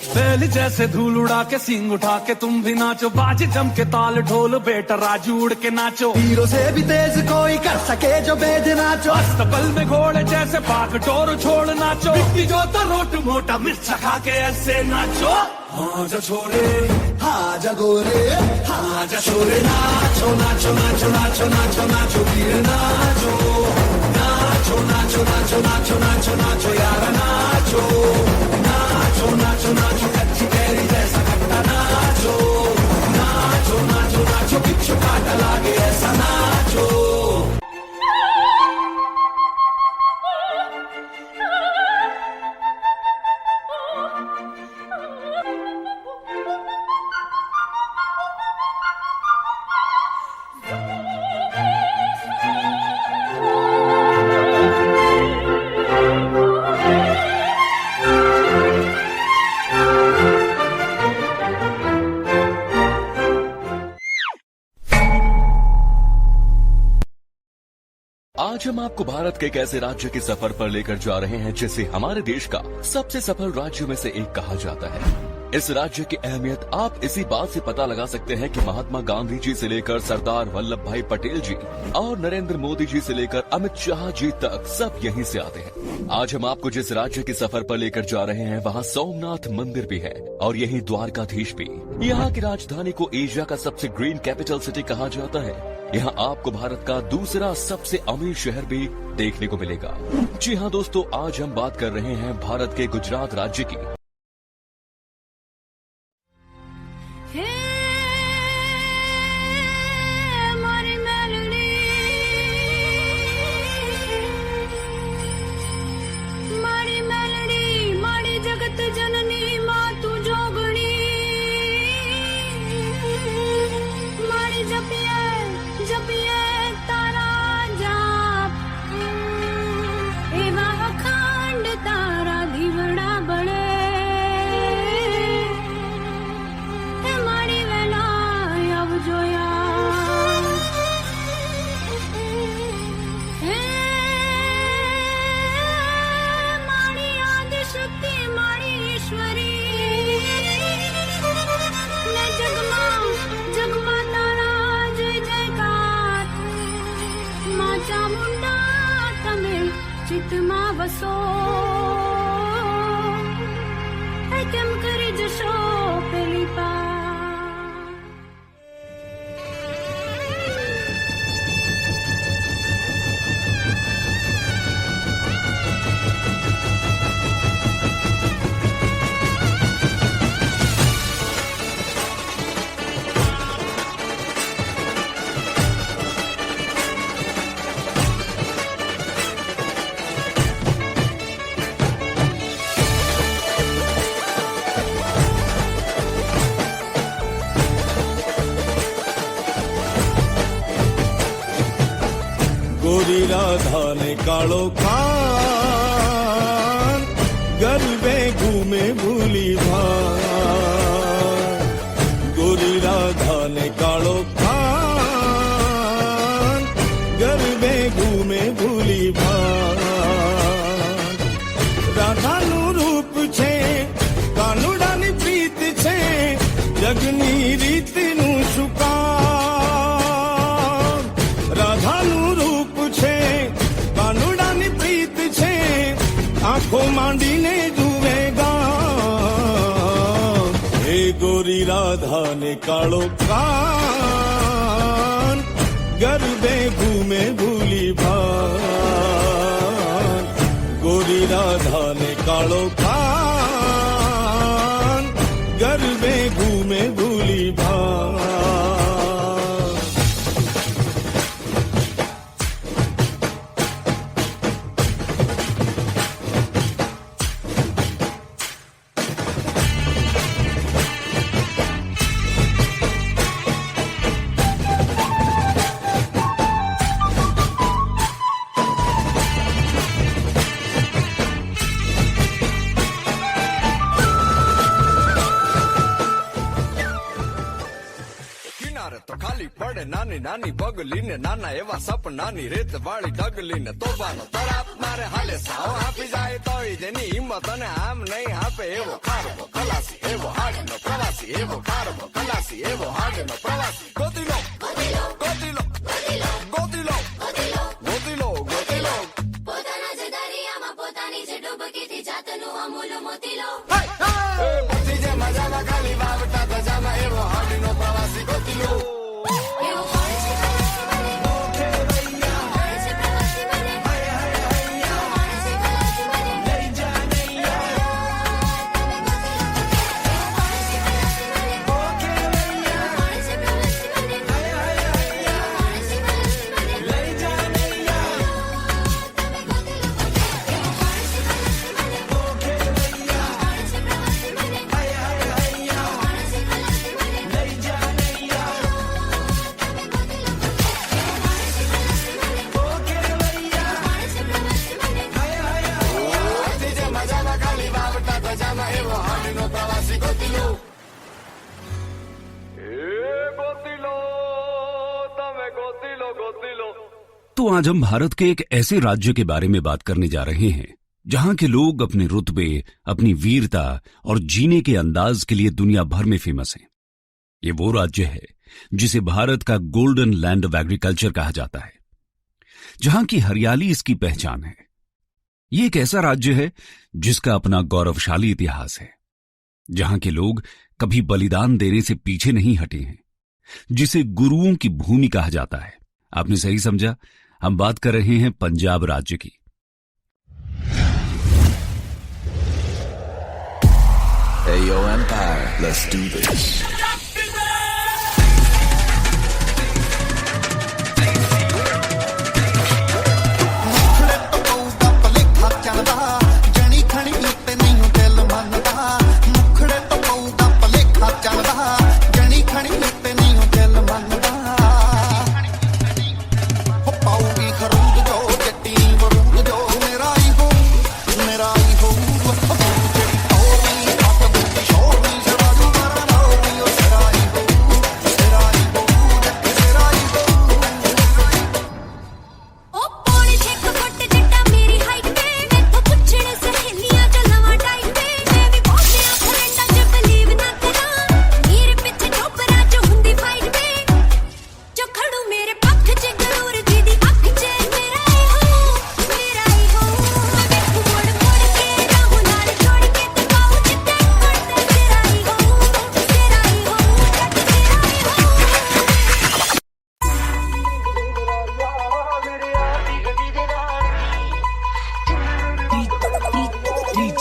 बैल जैसे धूल उड़ा के सींग उठा के तुम भी नाचो, बाज जम के ताल ढोल बेटा राजू उड़ के नाचो। हीरो से भी तेज कोई कर सके जो बेद नाचो। अस्तबल में घोड़े जैसे पाक टोर छोड़ नाचो। मिट्टी जो तो रोट मोटा मिर्चा खा के ऐसे नाचो। हाँ जा छोरे हाँ जा गोरे हाँ जा छोरे नाचो नाचो नाचो नाचो नाचो नाचो वीर नाचो नाचो नाचो नाचो नाचो नाचो नाचो यार नाचो नाचो नाचो नाचो कच्ची कैरी जैसा खट्टा नाचो नाचो नाचो नाचो बिच्छू काटा लागे ऐसा नाचो। आज हम आपको भारत के एक ऐसे राज्य के सफर पर लेकर जा रहे हैं जिसे हमारे देश का सबसे सफल राज्यों में से एक कहा जाता है। इस राज्य की अहमियत आप इसी बात से पता लगा सकते हैं कि महात्मा गांधी जी से लेकर सरदार वल्लभ भाई पटेल जी और नरेंद्र मोदी जी से लेकर अमित शाह जी तक सब यहीं से आते हैं। आज हम आपको जिस राज्य के सफर पर लेकर जा रहे हैं वहाँ सोमनाथ मंदिर भी है और यहीं द्वारकाधीश भी। यहाँ की राजधानी को एशिया का सबसे ग्रीन कैपिटल सिटी कहा जाता है। यहाँ आपको भारत का दूसरा सबसे अमीर शहर भी देखने को मिलेगा। जी हाँ दोस्तों, आज हम बात कर रहे हैं भारत के गुजरात राज्य की। शक्ति मारी ईश्वरी ने जगमा तारा जय जयकार मां चामुंडा तमे चित्तमा वसो केम करी जशो पेली पा गोरी राधा ने कालो खान गरबे घूमे भूली भान गोरी राधा ने कालो खान गरबे घूमे भूली भान राधाનું રૂપ છે કાનુડાની પ્રીત છે જગની રીતનું સુકામ રાધાનું કાનુડાની પ્રીત છે આંખો માંડીને જુવેગા હે ગોરી રાધા ને કાળો કાન ગરબે ઘૂમે ભૂલી ભાન ગોરી રાધા ને કાળો કાન ગરબે ઘૂમે ભૂલી ભાન નાની નાની પગલી ને નાના એવા સપનાની રેત વાળી ડગલી ને તોબાનો તરાપ મારે હાલે સાવ આપી જાય તોય જેની હિંમત અને આમ નહીં આપે એવો ખારબો ખલાસી એવો હાડનો પ્રવાસી એવો ખારબો ખલાસી એવો હાડનો પ્રવાસી ગોતીલો ગોતીલો ગોતીલો ગોતીલો ગોતીલો ગોતીલો પોતાના જ દરિયામાં પોતાની જ ડૂબકીથી જાતનું અમૂલ મોતીલો પછી જે મજામાં ખાલી વાવટા ધજામાં એવો હાડનો પ્રવાસી ગોતીલો तो आज हम भारत के एक ऐसे राज्य के बारे में बात करने जा रहे हैं जहां के लोग अपने रुतबे, अपनी वीरता और जीने के अंदाज के लिए दुनिया भर में फेमस हैं। ये वो राज्य है जिसे भारत का गोल्डन लैंड ऑफ एग्रीकल्चर कहा जाता है, जहां की हरियाली इसकी पहचान है। ये एक ऐसा राज्य है जिसका अपना गौरवशाली इतिहास है, जहां के लोग कभी बलिदान देने से पीछे नहीं हटे हैं, जिसे गुरुओं की भूमि कहा जाता है। आपने सही समझा, हम बात कर रहे हैं पंजाब राज्य की। Hey yo Empire, let's do this.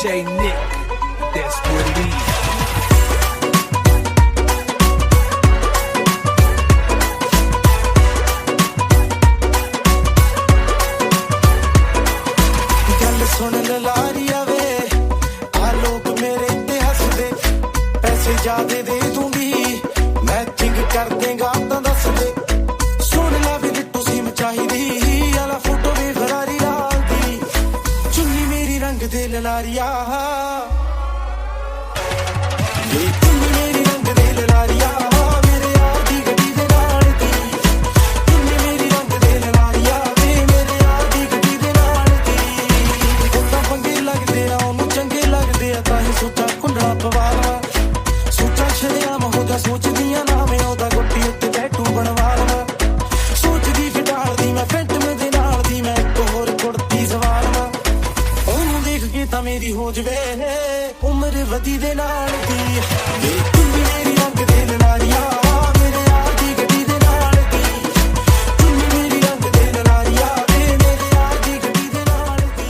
DJ Nick, that's what it is. गल सुन लारिया वे आ लोग मेरे ते हसदे पैसे ज्यादा दे दूंगी मैचिंग कर देगा तो दस दे सुन ला भी बिट्टू सिम चाहिदी आला फोटो भी फरारी लाल दी चुन्नी मेरी रंग दे लारिया ये चुन्नी मेरी रंग दे लारिया मेरे यार दी गड्डी दे नाल दी चुन्नी मेरी रंग दे लारिया वे मेरे यार दी गड्डी दे नाल दी उतना पंगे लगदे आ ओनू चंगे लगदे आ ताही सोचा कुंडला पवाला सोचा शरियाम होगा सोचदियां ना मैं ओदा गुੱਟੀ ਉੱਤੇ ਟੈਟੂ ਬਣਵਾ ਲਵਾਂ ਸੋਚਦੀ ਫਿਟਾਲਦੀ ਮੈਂ ਫੈਂਟਮ ਦੇ ਨਾਲ ਦੀ ਮੈਂ ਇੱਕ ਹੋਰ ਕੁੜਤੀ ਸਵਾਰ ਵਾ ਉਹਨੂੰ ਦੇਖ ਕੇ ਤਾਂ ਮੇਰੀ ਹੋ ਜਵੇ ਉਮਰ ਵਧੀ ਦੇ ਨਾਲ ਦੀ ਇਹ ਚੁੰਨੀ ਮੇਰੀ ਰੰਗ ਦੇ ਲਾਰੀਆ ਮੇਰੇ ਯਾਰ ਦੀ ਗੱਡੀ ਦੇ ਨਾਲ ਦੀ ਚੁੰਨੀ ਮੇਰੀ ਰੰਗ ਦੇ ਲਾਰੀਆ ਵੇ ਮੇਰੇ ਯਾਰ ਦੀ ਗੱਡੀ ਦੇ ਨਾਲ ਦੀ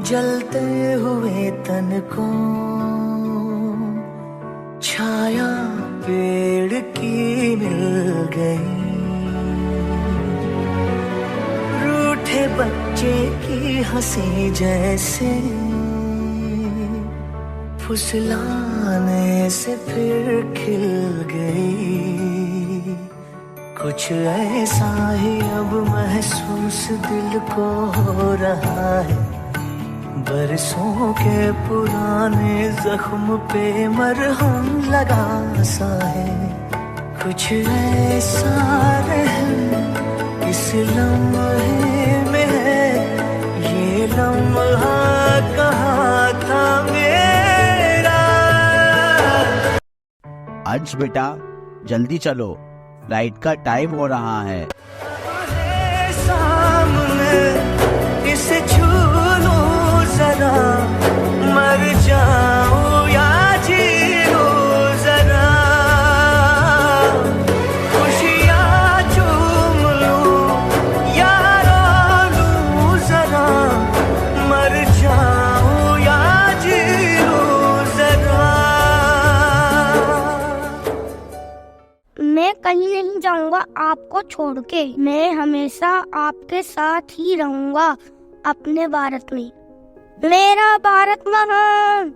जलते हुए तन को छाया पेड़ की मिल गई रूठे बच्चे की हंसी जैसे फुसलाने से फिर खिल गई कुछ ऐसा ही अब महसूस दिल को हो रहा है बरसों के पुराने जख्म पे मरहम लगा सा है। कुछ ऐसा रहम इस लम्हे में है, ये लम्हा कहाँ था मेरा। अंश बेटा जल्दी चलो, फ्लाइट का टाइम हो रहा है। सामने इसे छू लूं जरा, मर जाऊं या जी लूं जरा, खुशियाँ चूम लूं या रो लूं जरा, मर जाऊं या जी लूं जरा। मैं कहीं नहीं जाऊंगा आपको छोड़ के, मैं हमेशा आपके साथ ही रहूंगा अपने भारत में। मेरा भारत महान।